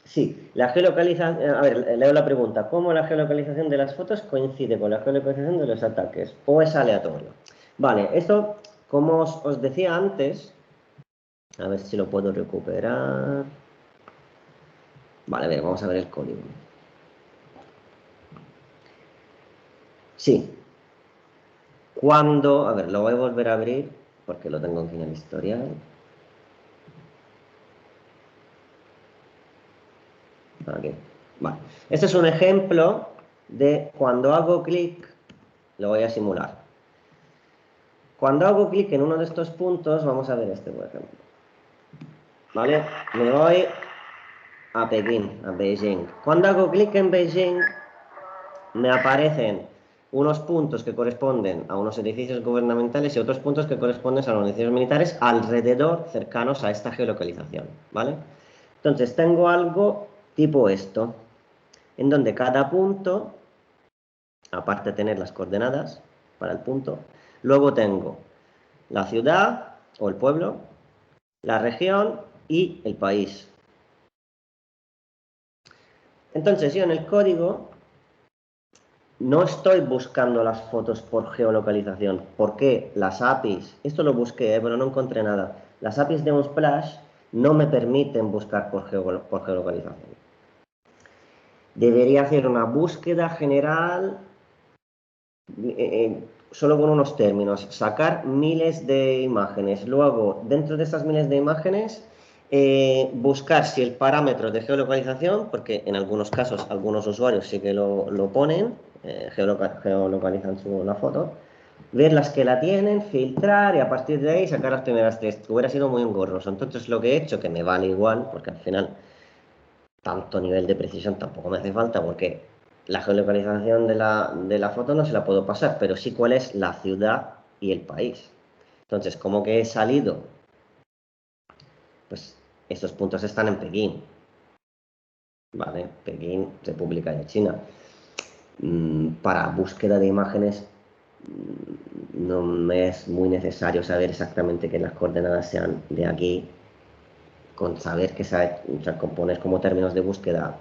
Sí, la geolocalización. A ver, leo la pregunta. ¿Cómo la geolocalización de las fotos coincide con la geolocalización de los ataques? ¿O es aleatorio? Vale, esto, como os decía antes, a ver si lo puedo recuperar. Vale, a ver, vamos a ver el código. Sí. Cuando, a ver, lo voy a volver a abrir porque lo tengo aquí en el historial. Aquí. Vale. Este es un ejemplo de cuando hago clic, lo voy a simular. Cuando hago clic en uno de estos puntos, vamos a ver este, por ejemplo. ¿Vale? Me voy a Pekín, a Beijing. Cuando hago clic en Beijing, me aparecen unos puntos que corresponden a unos edificios gubernamentales y otros puntos que corresponden a los edificios militares alrededor, cercanos a esta geolocalización, ¿vale? Entonces tengo algo tipo esto, en donde cada punto, aparte de tener las coordenadas para el punto, luego tengo la ciudad o el pueblo, la región y el país. Entonces yo en el código no estoy buscando las fotos por geolocalización, porque las APIs, esto lo busqué, pero no encontré nada. Las APIs de Unsplash no me permiten buscar por geolocalización. Debería hacer una búsqueda general solo con unos términos, sacar miles de imágenes, luego dentro de estas miles de imágenes buscar si el parámetro de geolocalización, porque en algunos casos algunos usuarios sí que lo ponen, geolocalizan la foto, ver las que la tienen, filtrar y a partir de ahí sacar las primeras tres. Hubiera sido muy engorroso. Entonces lo que he hecho, que me vale igual, porque al final tanto nivel de precisión tampoco me hace falta, porque la geolocalización de la foto no se la puedo pasar, pero sí cuál es la ciudad y el país. Entonces, como que he salido, pues estos puntos están en Pekín, ¿vale? Pekín, República de China. Para búsqueda de imágenes no me es muy necesario saber exactamente que las coordenadas sean de aquí. Con saber que con poner como términos de búsqueda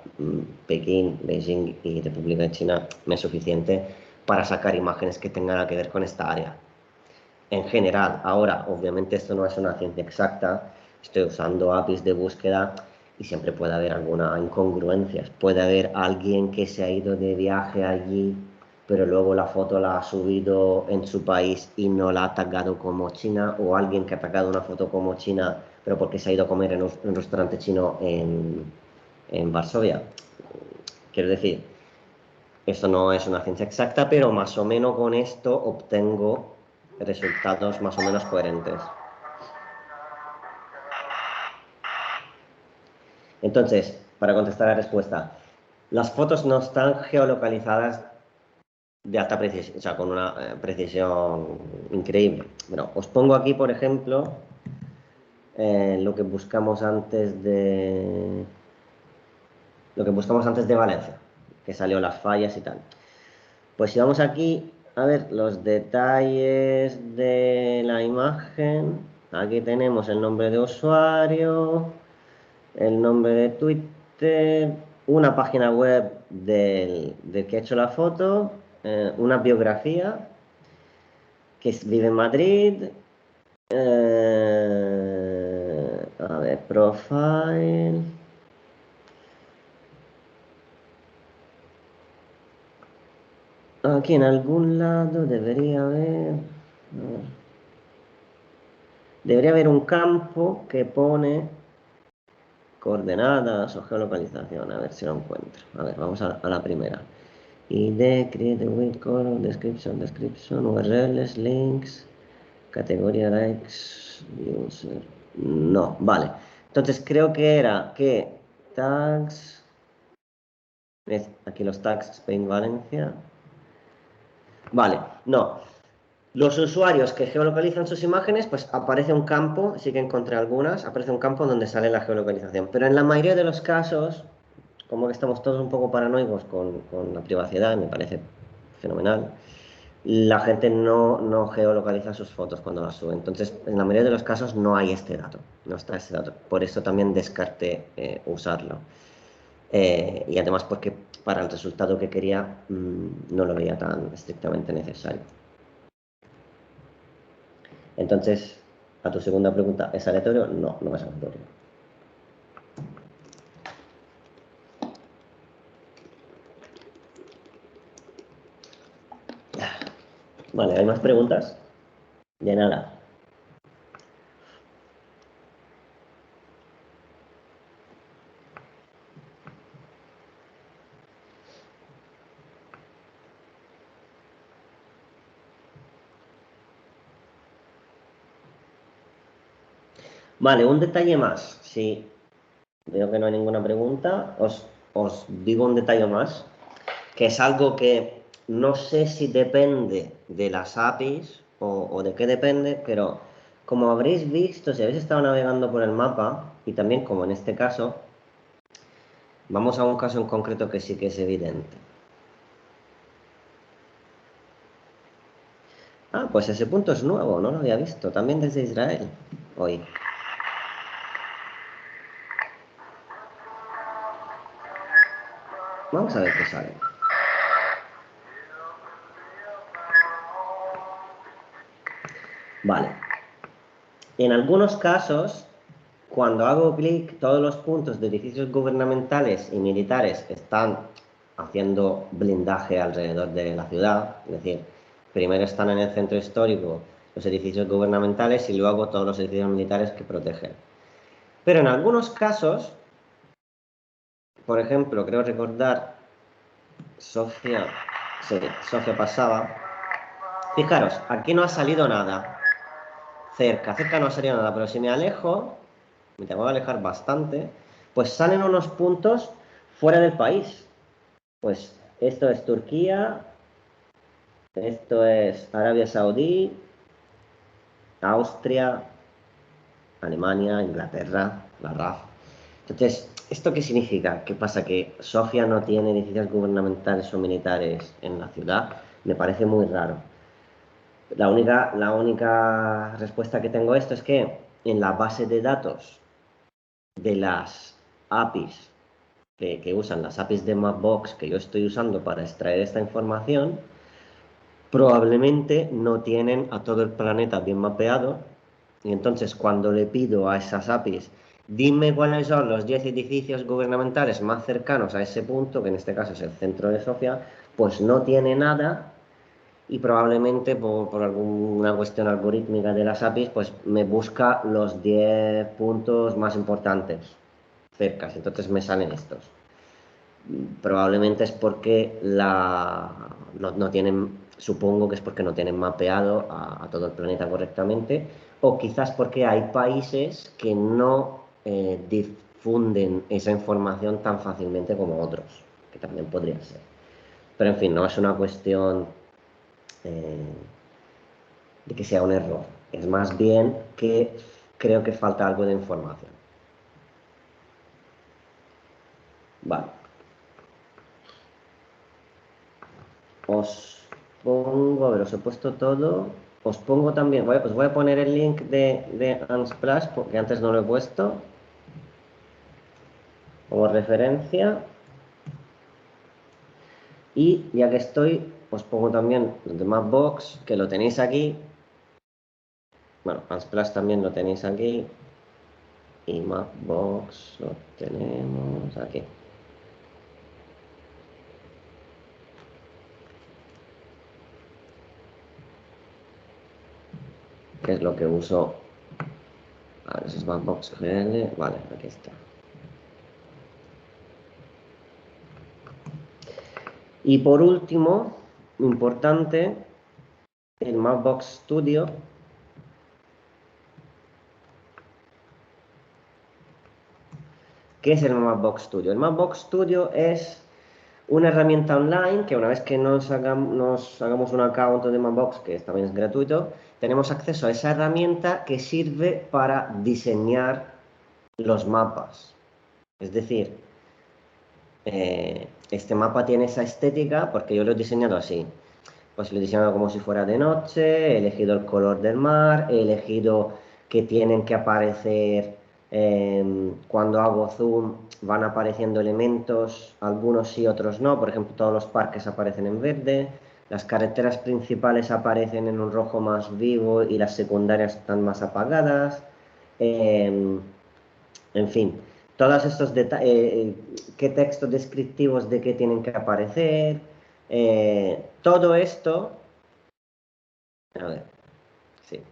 Pekín, Beijing y República de China me es suficiente para sacar imágenes que tengan que ver con esta área. En general, ahora, obviamente esto no es una ciencia exacta, estoy usando APIs de búsqueda y siempre puede haber alguna incongruencia. Puede haber alguien que se ha ido de viaje allí, pero luego la foto la ha subido en su país y no la ha tagado como China, o alguien que ha tagado una foto como China, pero porque se ha ido a comer en un restaurante chino en Varsovia. Quiero decir, esto no es una ciencia exacta, pero más o menos con esto obtengo resultados más o menos coherentes. Entonces, para contestar la respuesta, las fotos no están geolocalizadas de alta precisión, o sea, con una precisión increíble. Bueno, os pongo aquí, por ejemplo, lo que buscamos antes de Valencia, que salió las fallas y tal. Pues si vamos aquí a ver los detalles de la imagen, aquí tenemos el nombre de usuario, el nombre de Twitter, una página web del que ha hecho la foto, una biografía, que vive en Madrid, a ver, profile. Aquí en algún lado debería haber un campo que pone coordenadas o geolocalización, a ver si lo encuentro. A ver, vamos a la primera. ID, create a with color, description, URLs, links, categoría likes, user. No, vale. Entonces creo que era que tags, ¿ves? Aquí los tags Spain Valencia. Vale, no. Los usuarios que geolocalizan sus imágenes, pues aparece un campo, sí que encontré algunas, aparece un campo donde sale la geolocalización. Pero en la mayoría de los casos, como que estamos todos un poco paranoicos con la privacidad, me parece fenomenal, la gente no geolocaliza sus fotos cuando las sube. Entonces, en la mayoría de los casos no hay este dato, no está este dato. Por eso también descarté usarlo. Y además porque para el resultado que quería no lo veía tan estrictamente necesario. Entonces, a tu segunda pregunta, ¿es aleatorio? No, no es aleatorio. Vale, ¿hay más preguntas? De nada. Vale, un detalle más. Si veo que no hay ninguna pregunta, os digo un detalle más, que es algo que no sé si depende de las APIs o de qué depende, pero como habréis visto, si habéis estado navegando por el mapa, y también como en este caso, vamos a un caso en concreto que sí que es evidente. Ah, pues ese punto es nuevo, no lo había visto, también desde Israel, hoy. Vamos a ver qué sale. Vale. En algunos casos, cuando hago clic, todos los puntos de edificios gubernamentales y militares están haciendo blindaje alrededor de la ciudad. Es decir, primero están en el centro histórico los edificios gubernamentales y luego todos los edificios militares que protegen. Pero en algunos casos, por ejemplo, creo recordar Sofía, sí, Sofía pasaba. Fijaros, aquí no ha salido nada. Cerca no ha salido nada, pero si me alejo, me tengo que alejar bastante, pues salen unos puntos fuera del país. Pues esto es Turquía, esto es Arabia Saudí, Austria, Alemania, Inglaterra, la RAF. Entonces, ¿esto qué significa? ¿Qué pasa? ¿Que Sofía no tiene edificios gubernamentales o militares en la ciudad? Me parece muy raro. La única respuesta que tengo a esto es que en la base de datos de las APIs que usan las APIs de Mapbox que yo estoy usando para extraer esta información, probablemente no tienen a todo el planeta bien mapeado. Y entonces cuando le pido a esas APIs, dime cuáles son los 10 edificios gubernamentales más cercanos a ese punto, que en este caso es el centro de Sofía, pues no tiene nada y probablemente por alguna cuestión algorítmica de las APIs, pues me busca los 10 puntos más importantes cercas. Entonces me salen estos. Probablemente es porque no tienen, supongo que es porque no tienen mapeado a todo el planeta correctamente, o quizás porque hay países que no difunden esa información tan fácilmente como otros, que también podría ser. Pero en fin, no es una cuestión eh, de que sea un error, es más bien que creo que falta algo de información. Vale. Os pongo, a ver, os he puesto todo. Os pongo también, os voy a poner el link de Unsplash, porque antes no lo he puesto, como referencia. Y ya que estoy, os pongo también los de Mapbox, que lo tenéis aquí. Bueno, Unsplash también lo tenéis aquí. Y Mapbox lo tenemos aquí. Que es lo que uso. A ver si es Mapbox GL. Vale, aquí está. Y por último, importante, el Mapbox Studio. ¿Qué es el Mapbox Studio? El Mapbox Studio es una herramienta online que una vez que nos hagamos un account de Mapbox, que también es gratuito, tenemos acceso a esa herramienta que sirve para diseñar los mapas. Es decir, este mapa tiene esa estética porque yo lo he diseñado así. Pues lo he diseñado como si fuera de noche, he elegido el color del mar, he elegido que tienen que aparecer, cuando hago zoom, van apareciendo elementos, algunos sí, otros no. Por ejemplo, todos los parques aparecen en verde, las carreteras principales aparecen en un rojo más vivo y las secundarias están más apagadas. En fin, todos estos detalles, qué textos descriptivos de qué tienen que aparecer, todo esto A ver, sí.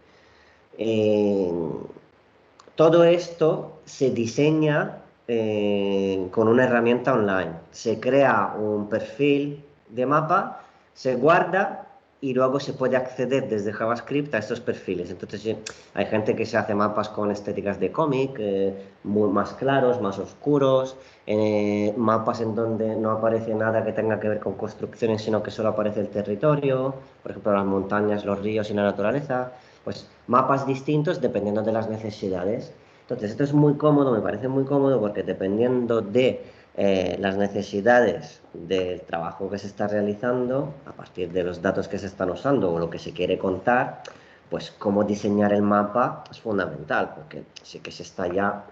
Todo esto se diseña con una herramienta online. Se crea un perfil de mapa, se guarda y luego se puede acceder desde JavaScript a estos perfiles. Entonces hay gente que se hace mapas con estéticas de cómic, más claros, más oscuros, mapas en donde no aparece nada que tenga que ver con construcciones, sino que solo aparece el territorio, por ejemplo las montañas, los ríos y la naturaleza. Pues mapas distintos dependiendo de las necesidades. Entonces esto es muy cómodo, me parece muy cómodo porque dependiendo de las necesidades del trabajo que se está realizando, a partir de los datos que se están usando o lo que se quiere contar, pues cómo diseñar el mapa es fundamental, porque sí que se está ya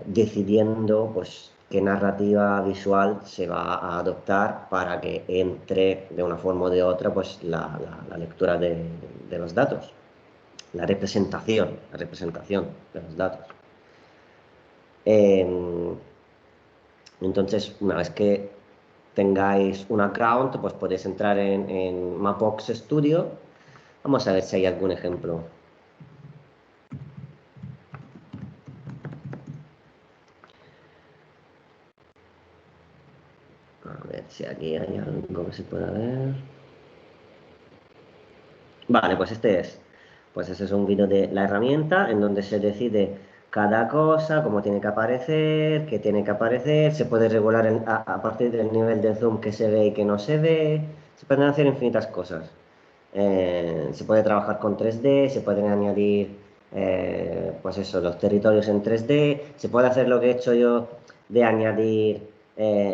decidiendo pues qué narrativa visual se va a adoptar para que entre de una forma o de otra pues la lectura de los datos, la representación de los datos. Entonces, una vez que tengáis un account, pues podéis entrar en Mapbox Studio. Vamos a ver si hay algún ejemplo. A ver si aquí hay algo que se pueda ver. Vale, pues este es. Pues ese es un vídeo de la herramienta en donde se decide cada cosa, cómo tiene que aparecer, qué tiene que aparecer, se puede regular a partir del nivel de zoom que se ve y que no se ve, se pueden hacer infinitas cosas. Se puede trabajar con 3D, se pueden añadir, pues eso, los territorios en 3D, se puede hacer lo que he hecho yo de añadir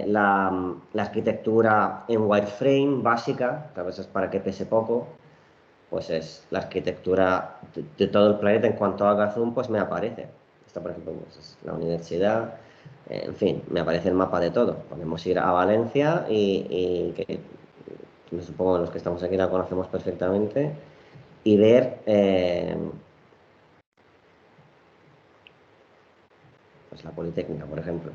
la arquitectura en wireframe básica, que a veces para que pese poco, pues es la arquitectura de todo el planeta. En cuanto haga zoom, pues me aparece. Esta, por ejemplo, pues es la universidad, en fin, me aparece el mapa de todo. Podemos ir a Valencia y que me supongo que los que estamos aquí la conocemos perfectamente y ver pues la Politécnica, por ejemplo.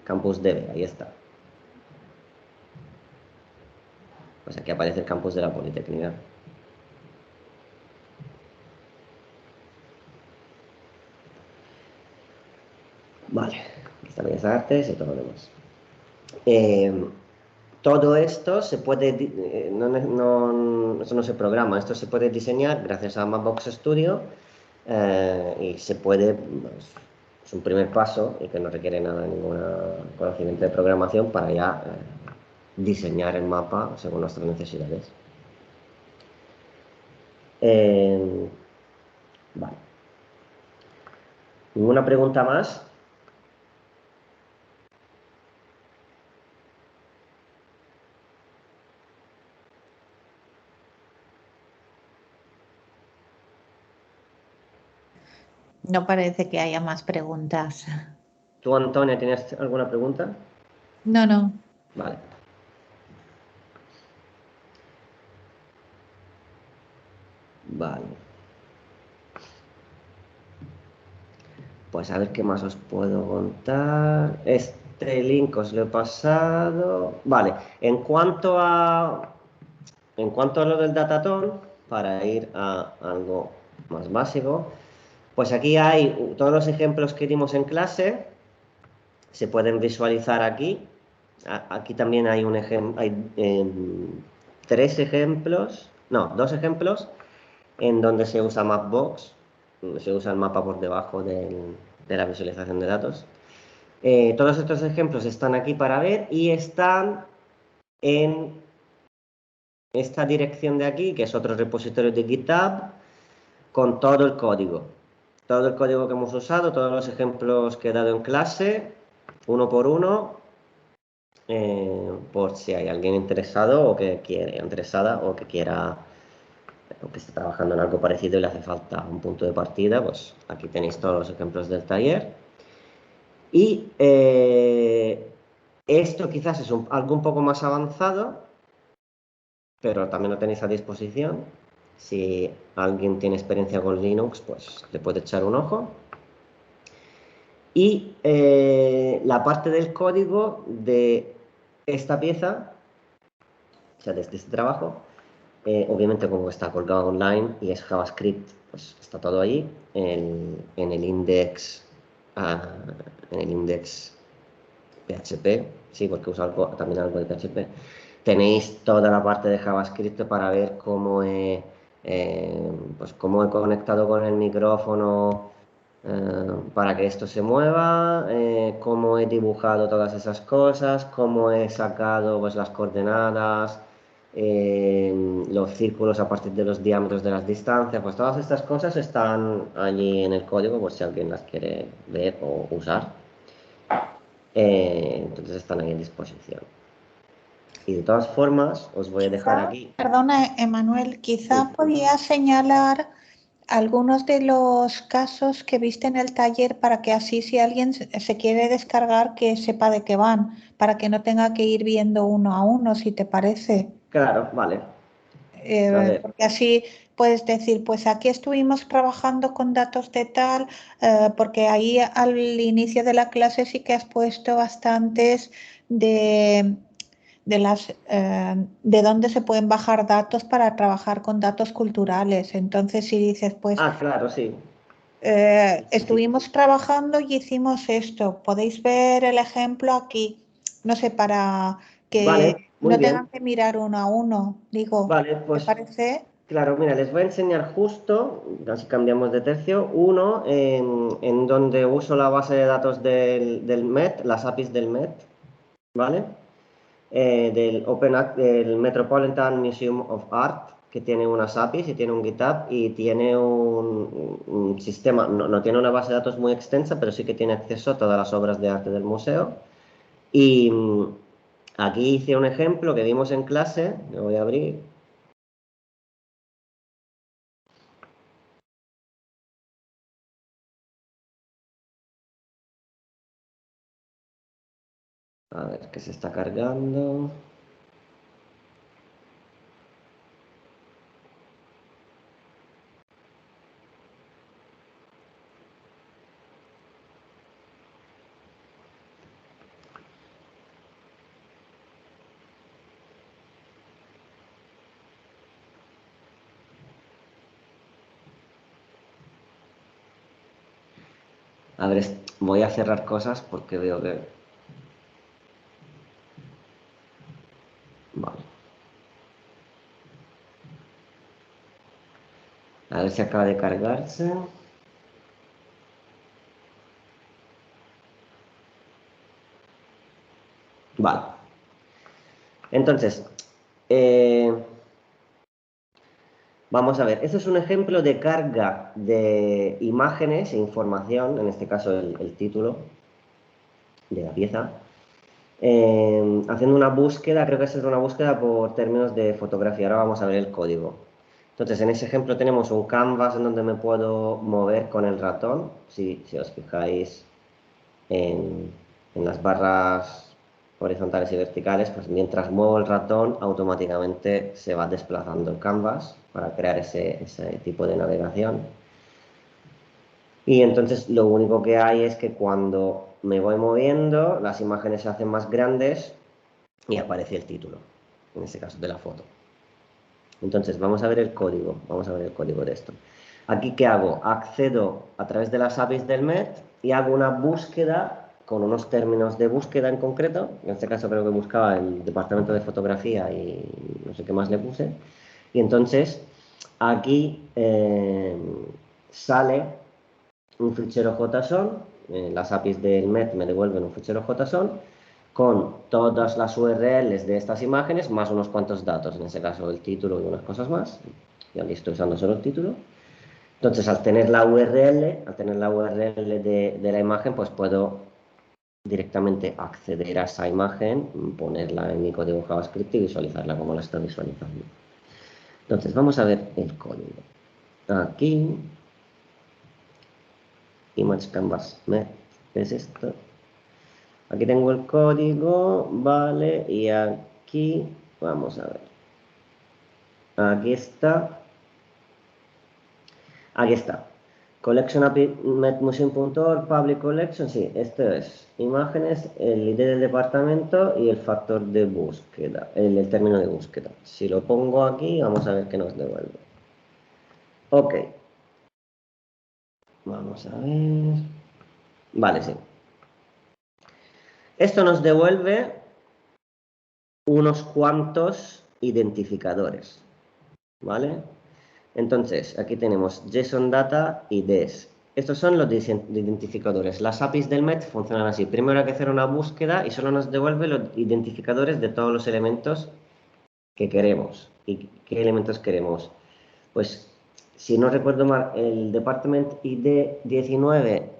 Campus Debe, ahí está. Pues aquí aparece el campus de la Politécnica. Vale, aquí está Bellas Artes y todo lo demás. Todo esto se puede, eso no se programa, esto se puede diseñar gracias a Mapbox Studio y se puede, pues, es un primer paso y que no requiere nada, ningún conocimiento de programación para ya diseñar el mapa según nuestras necesidades. Vale. ¿Ninguna pregunta más? No parece que haya más preguntas. ¿Tú, Antonia, tienes alguna pregunta? No, no. Vale. Vale. Pues a ver qué más os puedo contar. Este link os lo he pasado. Vale, en cuanto a lo del datatón, para ir a algo más básico, pues aquí hay todos los ejemplos que dimos en clase, se pueden visualizar aquí. Aquí también hay tres ejemplos, no, dos ejemplos en donde se usa Mapbox, donde se usa el mapa por debajo de la visualización de datos. Todos estos ejemplos están aquí para ver y están en esta dirección de aquí, que es otro repositorio de GitHub, con todo el código. Todo el código que hemos usado, todos los ejemplos que he dado en clase, uno por uno, por si hay alguien interesado o que interesada o que quiera o que esté trabajando en algo parecido y le hace falta un punto de partida, pues aquí tenéis todos los ejemplos del taller. Y esto quizás es algo un poco más avanzado, pero también lo tenéis a disposición. Si alguien tiene experiencia con Linux, pues le puede echar un ojo. Y la parte del código de esta pieza, o sea, desde este trabajo, obviamente como está colgado online y es JavaScript, pues está todo ahí en el index, ah, en el index PHP, sí, porque uso también algo de PHP. Tenéis toda la parte de JavaScript para ver pues cómo he conectado con el micrófono para que esto se mueva, cómo he dibujado todas esas cosas, cómo he sacado pues, las coordenadas, los círculos a partir de los diámetros de las distancias, pues todas estas cosas están allí en el código por si alguien las quiere ver o usar. Entonces están ahí en disposición. Y de todas formas, os voy a dejar Quizá, aquí. perdona, Emanuel, quizá Sí. podía señalar algunos de los casos que viste en el taller para que así si alguien se quiere descargar que sepa de qué van, para que no tenga que ir viendo uno a uno, si te parece. Claro, vale. A ver, Porque así puedes decir, pues aquí estuvimos trabajando con datos de tal, porque ahí al inicio de la clase sí que has puesto bastantes de, de dónde se pueden bajar datos para trabajar con datos culturales. Entonces, si dices, pues claro, sí. Sí, sí. estuvimos trabajando y hicimos esto, podéis ver el ejemplo aquí, no sé, para que Vale, muy no tengan bien. que mirar uno a uno, digo, Vale, ¿te pues parece? claro, mira, les voy a enseñar justo, así cambiamos de tercio, uno en donde uso la base de datos del MET, las APIs del MET, ¿vale? Del Metropolitan Museum of Art, que tiene unas APIs y tiene un GitHub y tiene un sistema, no tiene una base de datos muy extensa, pero sí que tiene acceso a todas las obras de arte del museo. Y aquí hice un ejemplo que vimos en clase, lo voy a abrir. A ver, que se está cargando. A ver, voy a cerrar cosas porque veo que... Vale. A ver si acaba de cargarse. Vale. Entonces, eh, vamos a ver. Este es un ejemplo de carga de imágenes e información, en este caso el título de la pieza. Haciendo una búsqueda, creo que esa es una búsqueda por términos de fotografía. Ahora vamos a ver el código. Entonces, en ese ejemplo tenemos un canvas en donde me puedo mover con el ratón. Si os fijáis en, en las barras horizontales y verticales, pues mientras muevo el ratón, automáticamente se va desplazando el canvas para crear ese tipo de navegación. Y entonces lo único que hay es que cuando me voy moviendo, las imágenes se hacen más grandes y aparece el título, en este caso de la foto. Entonces vamos a ver el código, vamos a ver el código de esto. Aquí, ¿qué hago? Accedo a través de las APIs del MET y hago una búsqueda con unos términos de búsqueda en concreto. En este caso creo que buscaba el departamento de fotografía y no sé qué más le puse. Y entonces aquí sale un fichero JSON, las APIs del MET me devuelven un fichero JSON con todas las URLs de estas imágenes más unos cuantos datos, en este caso el título y unas cosas más. Y aquí estoy usando solo el título. Entonces, al tener la URL de la imagen, pues puedo directamente acceder a esa imagen, ponerla en mi código JavaScript y visualizarla como la estoy visualizando. Entonces, vamos a ver el código. Aquí, Image Canvas, es esto. Aquí tengo el código, vale, y aquí, vamos a ver. Aquí está. Aquí está. collection.museum.org, public collection, sí, esto es imágenes, el ID del departamento y el factor de búsqueda, el término de búsqueda. Si lo pongo aquí, vamos a ver qué nos devuelve. Ok. Vamos a ver. Vale, sí. Esto nos devuelve unos cuantos identificadores, ¿vale? Entonces, aquí tenemos JSON Data IDs. Estos son los identificadores. Las APIs del MET funcionan así. Primero hay que hacer una búsqueda y solo nos devuelve los identificadores de todos los elementos que queremos. ¿Y qué elementos queremos? Pues, si no recuerdo mal, el Department ID 19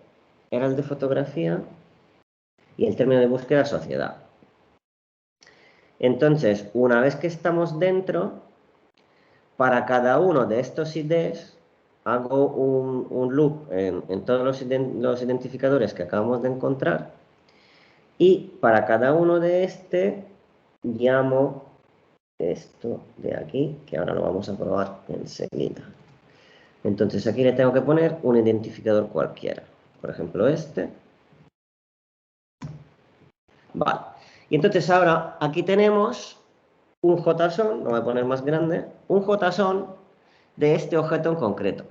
era el de fotografía y el término de búsqueda sociedad. Entonces, una vez que estamos dentro, para cada uno de estos IDs hago un loop en todos los identificadores que acabamos de encontrar y para cada uno de llamo esto de aquí, que ahora lo vamos a probar enseguida. Entonces aquí le tengo que poner un identificador cualquiera, por ejemplo este. Vale, y entonces ahora aquí tenemos un JSON, lo voy a poner más grande, un JSON de este objeto en concreto.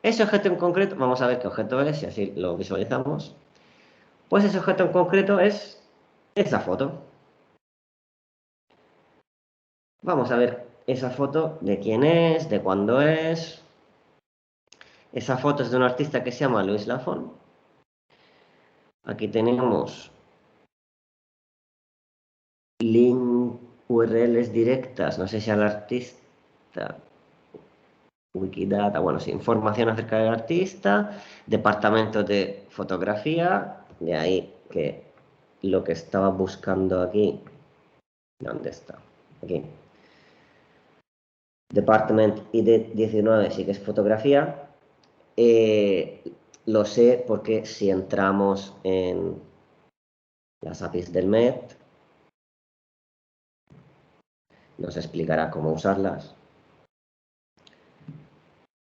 Ese objeto en concreto, vamos a ver qué objeto es y así lo visualizamos. Pues ese objeto en concreto es esa foto. Vamos a ver esa foto de quién es, de cuándo es. Esa foto es de un artista que se llama Louis Lafon. Aquí tenemos link URLs directas, no sé si al artista, Wikidata, bueno, sí, información acerca del artista, departamento de fotografía, de ahí que lo que estaba buscando aquí, ¿dónde está? Aquí. Department ID 19 sí que es fotografía. Lo sé porque si entramos en las APIs del MET, nos explicará cómo usarlas.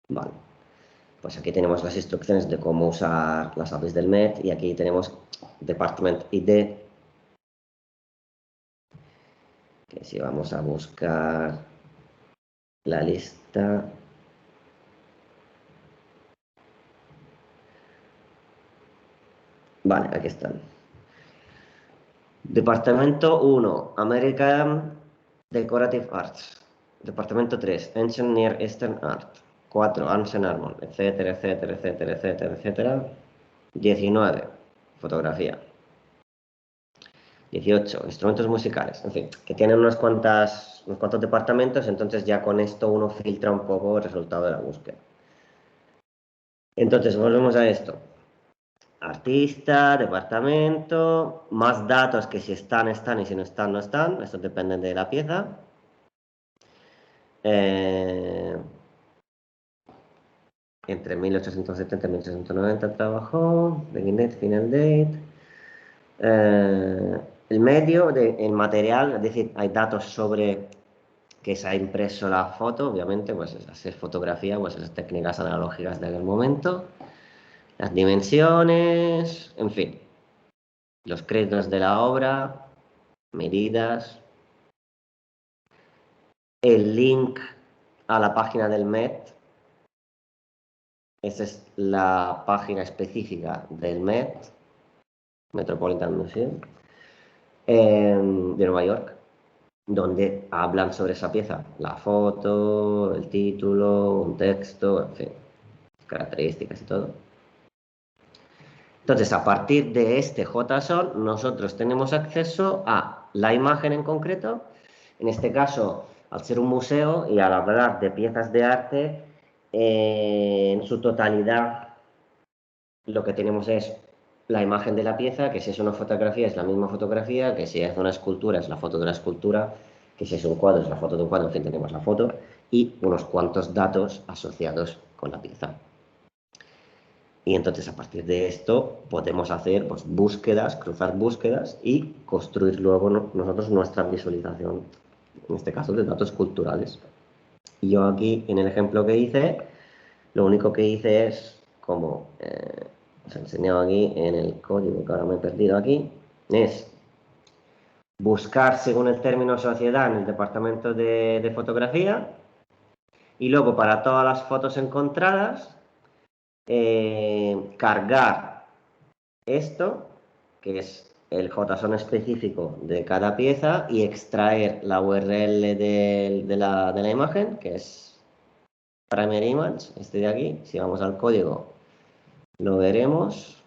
Vale, pues aquí tenemos las instrucciones de cómo usar las APIs del MET y aquí tenemos Department ID, que si vamos a buscar la lista, vale, aquí están. Departamento 1, American Decorative Arts. Departamento 3, Ancient Near Eastern Art. 4, Ancient Armor, etcétera, etcétera, etcétera, etcétera, etcétera. 19, fotografía. 18, instrumentos musicales. En fin, que tienen unos cuantos departamentos, entonces ya con esto uno filtra un poco el resultado de la búsqueda. Entonces, volvemos a esto. Artista, departamento, más datos que si están, están y si no están, no están. Esto depende de la pieza. Entre 1870 y 1890 trabajó, begin date, final date. El medio, el material, es decir, hay datos sobre que se ha impreso la foto, obviamente, pues es fotografía, pues las técnicas analógicas de aquel momento, las dimensiones, en fin, los créditos de la obra, medidas, el link a la página del MET, esa es la página específica del MET, Metropolitan Museum, de Nueva York, donde hablan sobre esa pieza, la foto, el título, un texto, en fin, características y todo. Entonces, a partir de este JSON, nosotros tenemos acceso a la imagen en concreto. En este caso, al ser un museo y al hablar de piezas de arte, en su totalidad, lo que tenemos es la imagen de la pieza, que si es una fotografía es la misma fotografía, que si es una escultura es la foto de la escultura, que si es un cuadro es la foto de un cuadro, en fin, tenemos la foto y unos cuantos datos asociados con la pieza. Y entonces a partir de esto podemos hacer pues, búsquedas, cruzar búsquedas y construir luego nosotros nuestra visualización, en este caso de datos culturales. Y yo aquí en el ejemplo que hice, lo único que hice es como os he enseñado aquí en el código, que ahora me he perdido aquí, es buscar según el término sociedad en el departamento de fotografía, y luego para todas las fotos encontradas, cargar esto, que es el JSON específico de cada pieza, y extraer la URL de la imagen, que es primary image, este de aquí. Si vamos al código, lo veremos.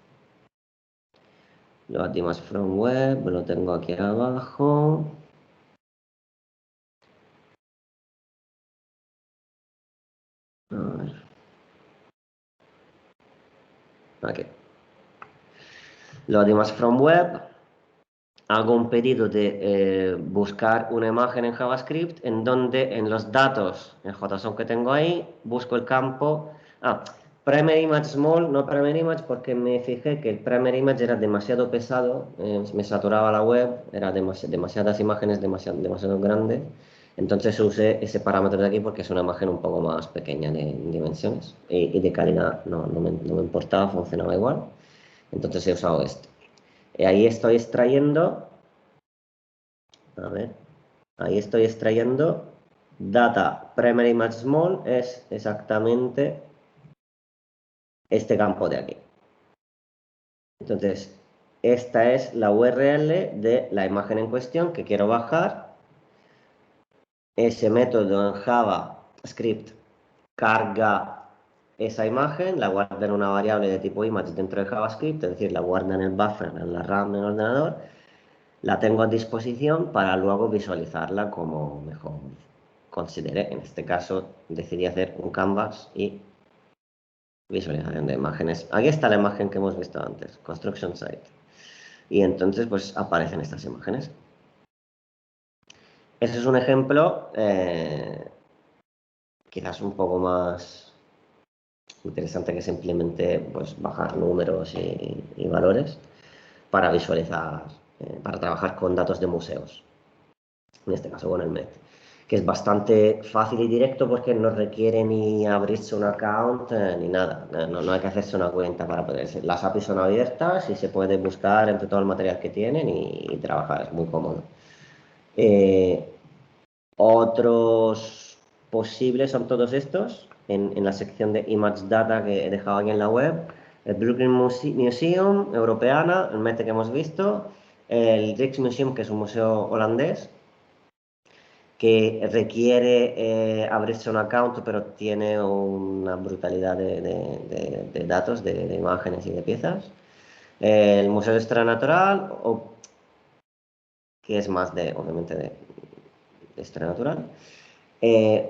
Load image from web, lo tengo aquí abajo. A ver. Aquí. Load image from web. Hago un pedido de buscar una imagen en JavaScript, en donde en los datos, en JSON que tengo ahí, busco el campo. Primary image small, no primary image, porque me fijé que el primary image era demasiado pesado, me saturaba la web, era demasiadas imágenes, demasiado grande. Entonces usé ese parámetro de aquí porque es una imagen un poco más pequeña de dimensiones y de calidad, no me importaba, funcionaba igual. Entonces he usado esto. Ahí estoy extrayendo, a ver, ahí estoy extrayendo data primary image small, es exactamente este campo de aquí. Entonces, esta es la URL de la imagen en cuestión que quiero bajar. Ese método en JavaScript carga esa imagen, la guarda en una variable de tipo image dentro de JavaScript, es decir, la guarda en el buffer, en la RAM del ordenador. La tengo a disposición para luego visualizarla como mejor considere. En este caso decidí hacer un canvas y visualización de imágenes. Aquí está la imagen que hemos visto antes, construction site. Y entonces pues aparecen estas imágenes. Ese es un ejemplo quizás un poco más interesante, que simplemente pues bajar números y valores para visualizar, para trabajar con datos de museos. En este caso con el MET, que es bastante fácil y directo porque no requiere ni abrirse un account ni nada, no hay que hacerse una cuenta para poder ser. Las APIs son abiertas y se puede buscar entre todo el material que tienen y trabajar, es muy cómodo. Otros posibles son todos estos, en la sección de Image Data que he dejado aquí en la web: el Brooklyn Museum, Europeana, el MET que hemos visto, el Rijksmuseum, que es un museo holandés, que requiere abrirse un account, pero tiene una brutalidad de datos, de imágenes y de piezas. El Museo de Historia Natural, que es más obviamente de Historia Natural.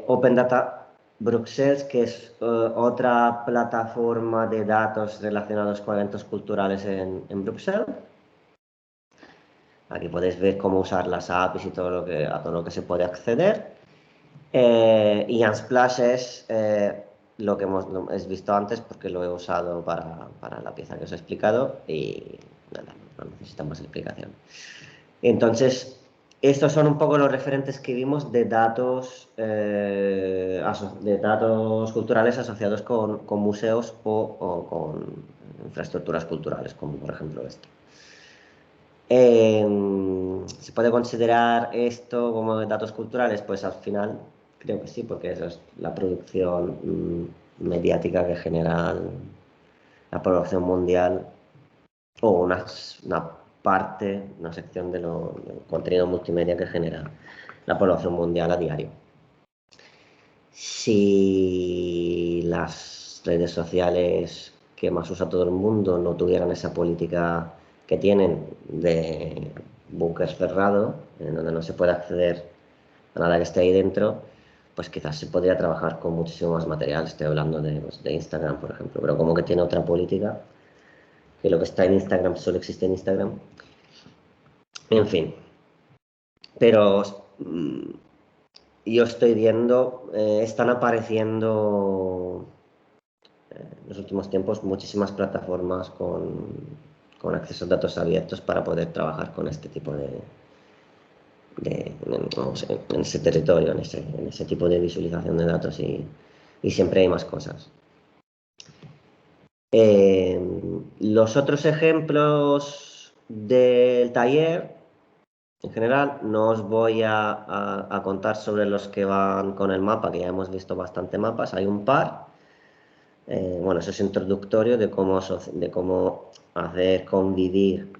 Open Data Bruxelles, que es otra plataforma de datos relacionados con eventos culturales en Bruxelles. Aquí podéis ver cómo usar las APIs y a todo lo que se puede acceder. Y Unsplash es lo que hemos visto antes, porque lo he usado para la pieza que os he explicado y nada, no necesita más explicación. Entonces, estos son un poco los referentes que vimos de datos culturales asociados con museos o con infraestructuras culturales, como por ejemplo esto. ¿Se puede considerar esto como datos culturales? Pues al final creo que sí, porque eso es la producción mediática que genera la población mundial, o una parte, una sección del contenido multimedia que genera la población mundial a diario. Si las redes sociales que más usa todo el mundo no tuvieran esa política que tienen de búnker cerrado, en donde no se puede acceder a nada que esté ahí dentro, pues quizás se podría trabajar con muchísimo más material. Estoy hablando de Instagram, por ejemplo, pero como que tiene otra política, que lo que está en Instagram solo existe en Instagram. En fin, pero yo estoy viendo, están apareciendo en los últimos tiempos muchísimas plataformas con acceso a datos abiertos para poder trabajar con este tipo en ese territorio, en ese tipo de visualización de datos, y siempre hay más cosas. Los otros ejemplos del taller, en general, no os voy a contar sobre los que van con el mapa, que ya hemos visto bastante mapas, hay un par. Bueno, eso es introductorio de cómo hacer convivir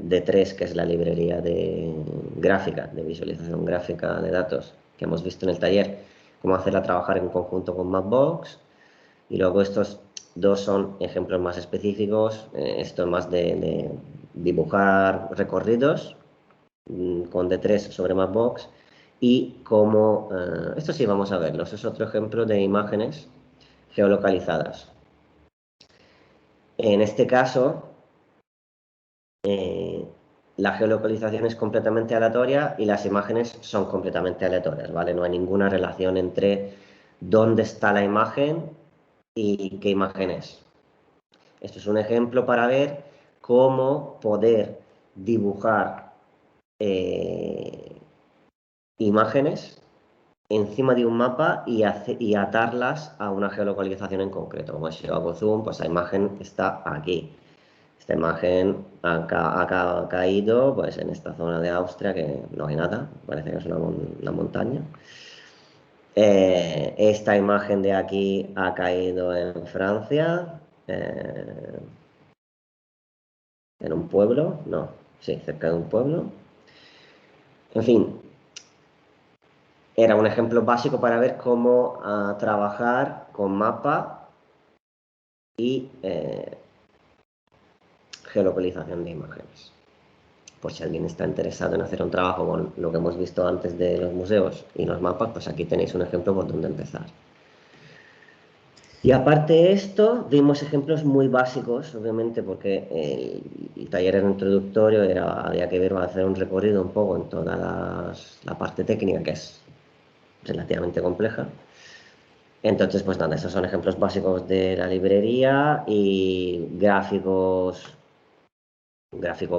D3, que es la librería de gráfica, de visualización gráfica de datos que hemos visto en el taller, cómo hacerla trabajar en conjunto con Mapbox. Y luego estos dos son ejemplos más específicos. Esto es más de dibujar recorridos con D3 sobre Mapbox. Y cómo, esto sí vamos a verlo, es otro ejemplo de imágenes geolocalizadas. En este caso, la geolocalización es completamente aleatoria y las imágenes son completamente aleatorias, ¿vale? No hay ninguna relación entre dónde está la imagen y qué imagen es. Esto es un ejemplo para ver cómo poder dibujar imágenes encima de un mapa y atarlas a una geolocalización en concreto. Como si yo hago zoom, pues la imagen está aquí. Esta imagen ha caído pues, en esta zona de Austria que no hay nada, parece que es una montaña. Esta imagen de aquí ha caído en Francia, en un pueblo, no, sí, cerca de un pueblo. En fin, era un ejemplo básico para ver cómo trabajar con mapa y geolocalización de imágenes. Por si alguien está interesado en hacer un trabajo con lo que hemos visto antes de los museos y los mapas, pues aquí tenéis un ejemplo por donde empezar. Y aparte de esto, vimos ejemplos muy básicos, obviamente, porque el taller era introductorio, había que ver, hacer un recorrido un poco en toda la parte técnica, que es relativamente compleja. Entonces, pues nada, esos son ejemplos básicos de la librería y gráfico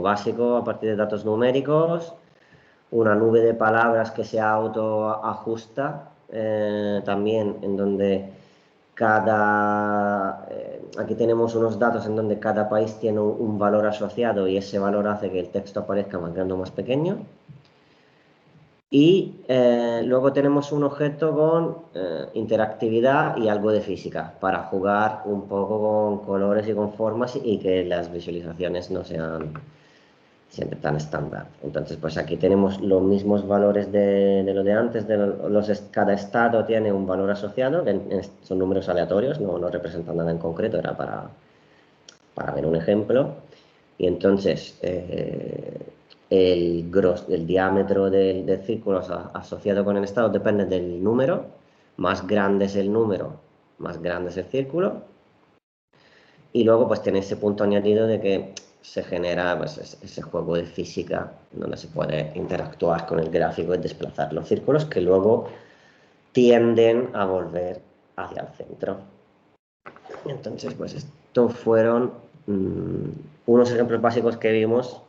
básico a partir de datos numéricos, una nube de palabras que se autoajusta también en donde aquí tenemos unos datos en donde cada país tiene un valor asociado y ese valor hace que el texto aparezca más grande o más pequeño. Y luego tenemos un objeto con interactividad y algo de física para jugar un poco con colores y con formas y que las visualizaciones no sean siempre tan estándar. Entonces, pues aquí tenemos los mismos valores de lo de antes. Cada estado tiene un valor asociado, son números aleatorios, no representan nada en concreto, era para ver un ejemplo. Y entonces, el diámetro del círculo asociado con el estado depende del número. Más grande es el número, más grande es el círculo. Y luego pues tiene ese punto añadido de que se genera pues, ese juego de física donde se puede interactuar con el gráfico y desplazar los círculos que luego tienden a volver hacia el centro. Entonces, pues estos fueron unos ejemplos básicos que vimos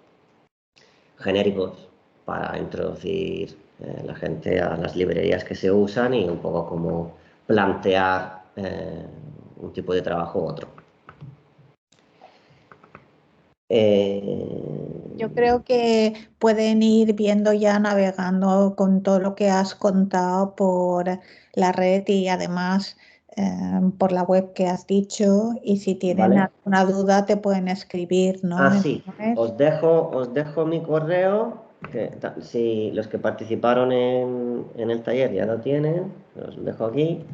genéricos para introducir la gente a las librerías que se usan y un poco cómo plantear un tipo de trabajo u otro. Yo creo que pueden ir viendo ya navegando con todo lo que has contado por la red y además por la web que has dicho. Y si tienen ¿Vale? alguna duda te pueden escribir, ¿no? Sí, os dejo mi correo, que si los que participaron en el taller ya lo tienen, os lo dejo aquí.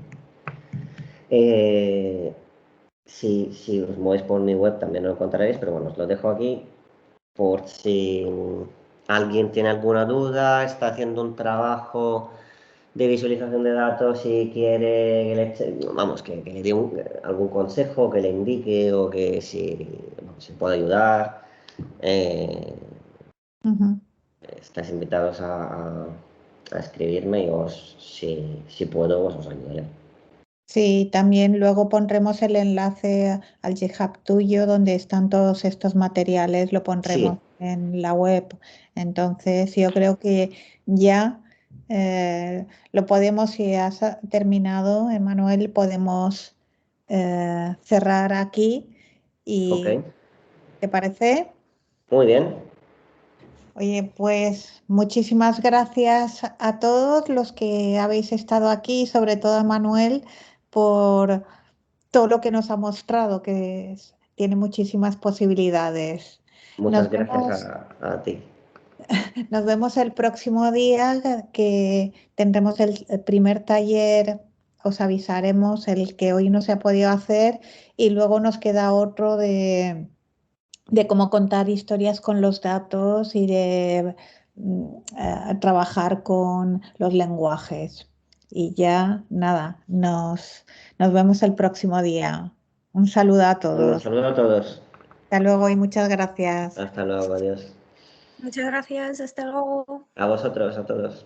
Si os movéis por mi web también lo encontraréis, pero bueno, os lo dejo aquí por si alguien tiene alguna duda, está haciendo un trabajo de visualización de datos y quiere que le dé algún consejo, que le indique o que si se puede ayudar. Ujú. Estáis invitados a escribirme y si puedo, os ayudaré. Sí, también luego pondremos el enlace al GitHub tuyo donde están todos estos materiales, lo pondremos Sí, en la web. Entonces, yo creo que ya lo podemos, si has terminado, Emanuel, podemos cerrar aquí Ok, ¿Y te parece? muy bien. Oye, pues muchísimas gracias a todos los que habéis estado aquí, sobre todo a Manuel, por todo lo que nos ha mostrado, que tiene muchísimas posibilidades. Muchas Nos gracias vemos, a ti. nos vemos el próximo día que tendremos el primer taller, os avisaremos el que hoy no se ha podido hacer y luego nos queda otro de cómo contar historias con los datos y de trabajar con los lenguajes. Y ya, nada, nos vemos el próximo día. Un saludo a Un todos. saludo a todos. Hasta luego y muchas gracias. Hasta luego, adiós. Muchas gracias, hasta luego. A vosotros, a todos.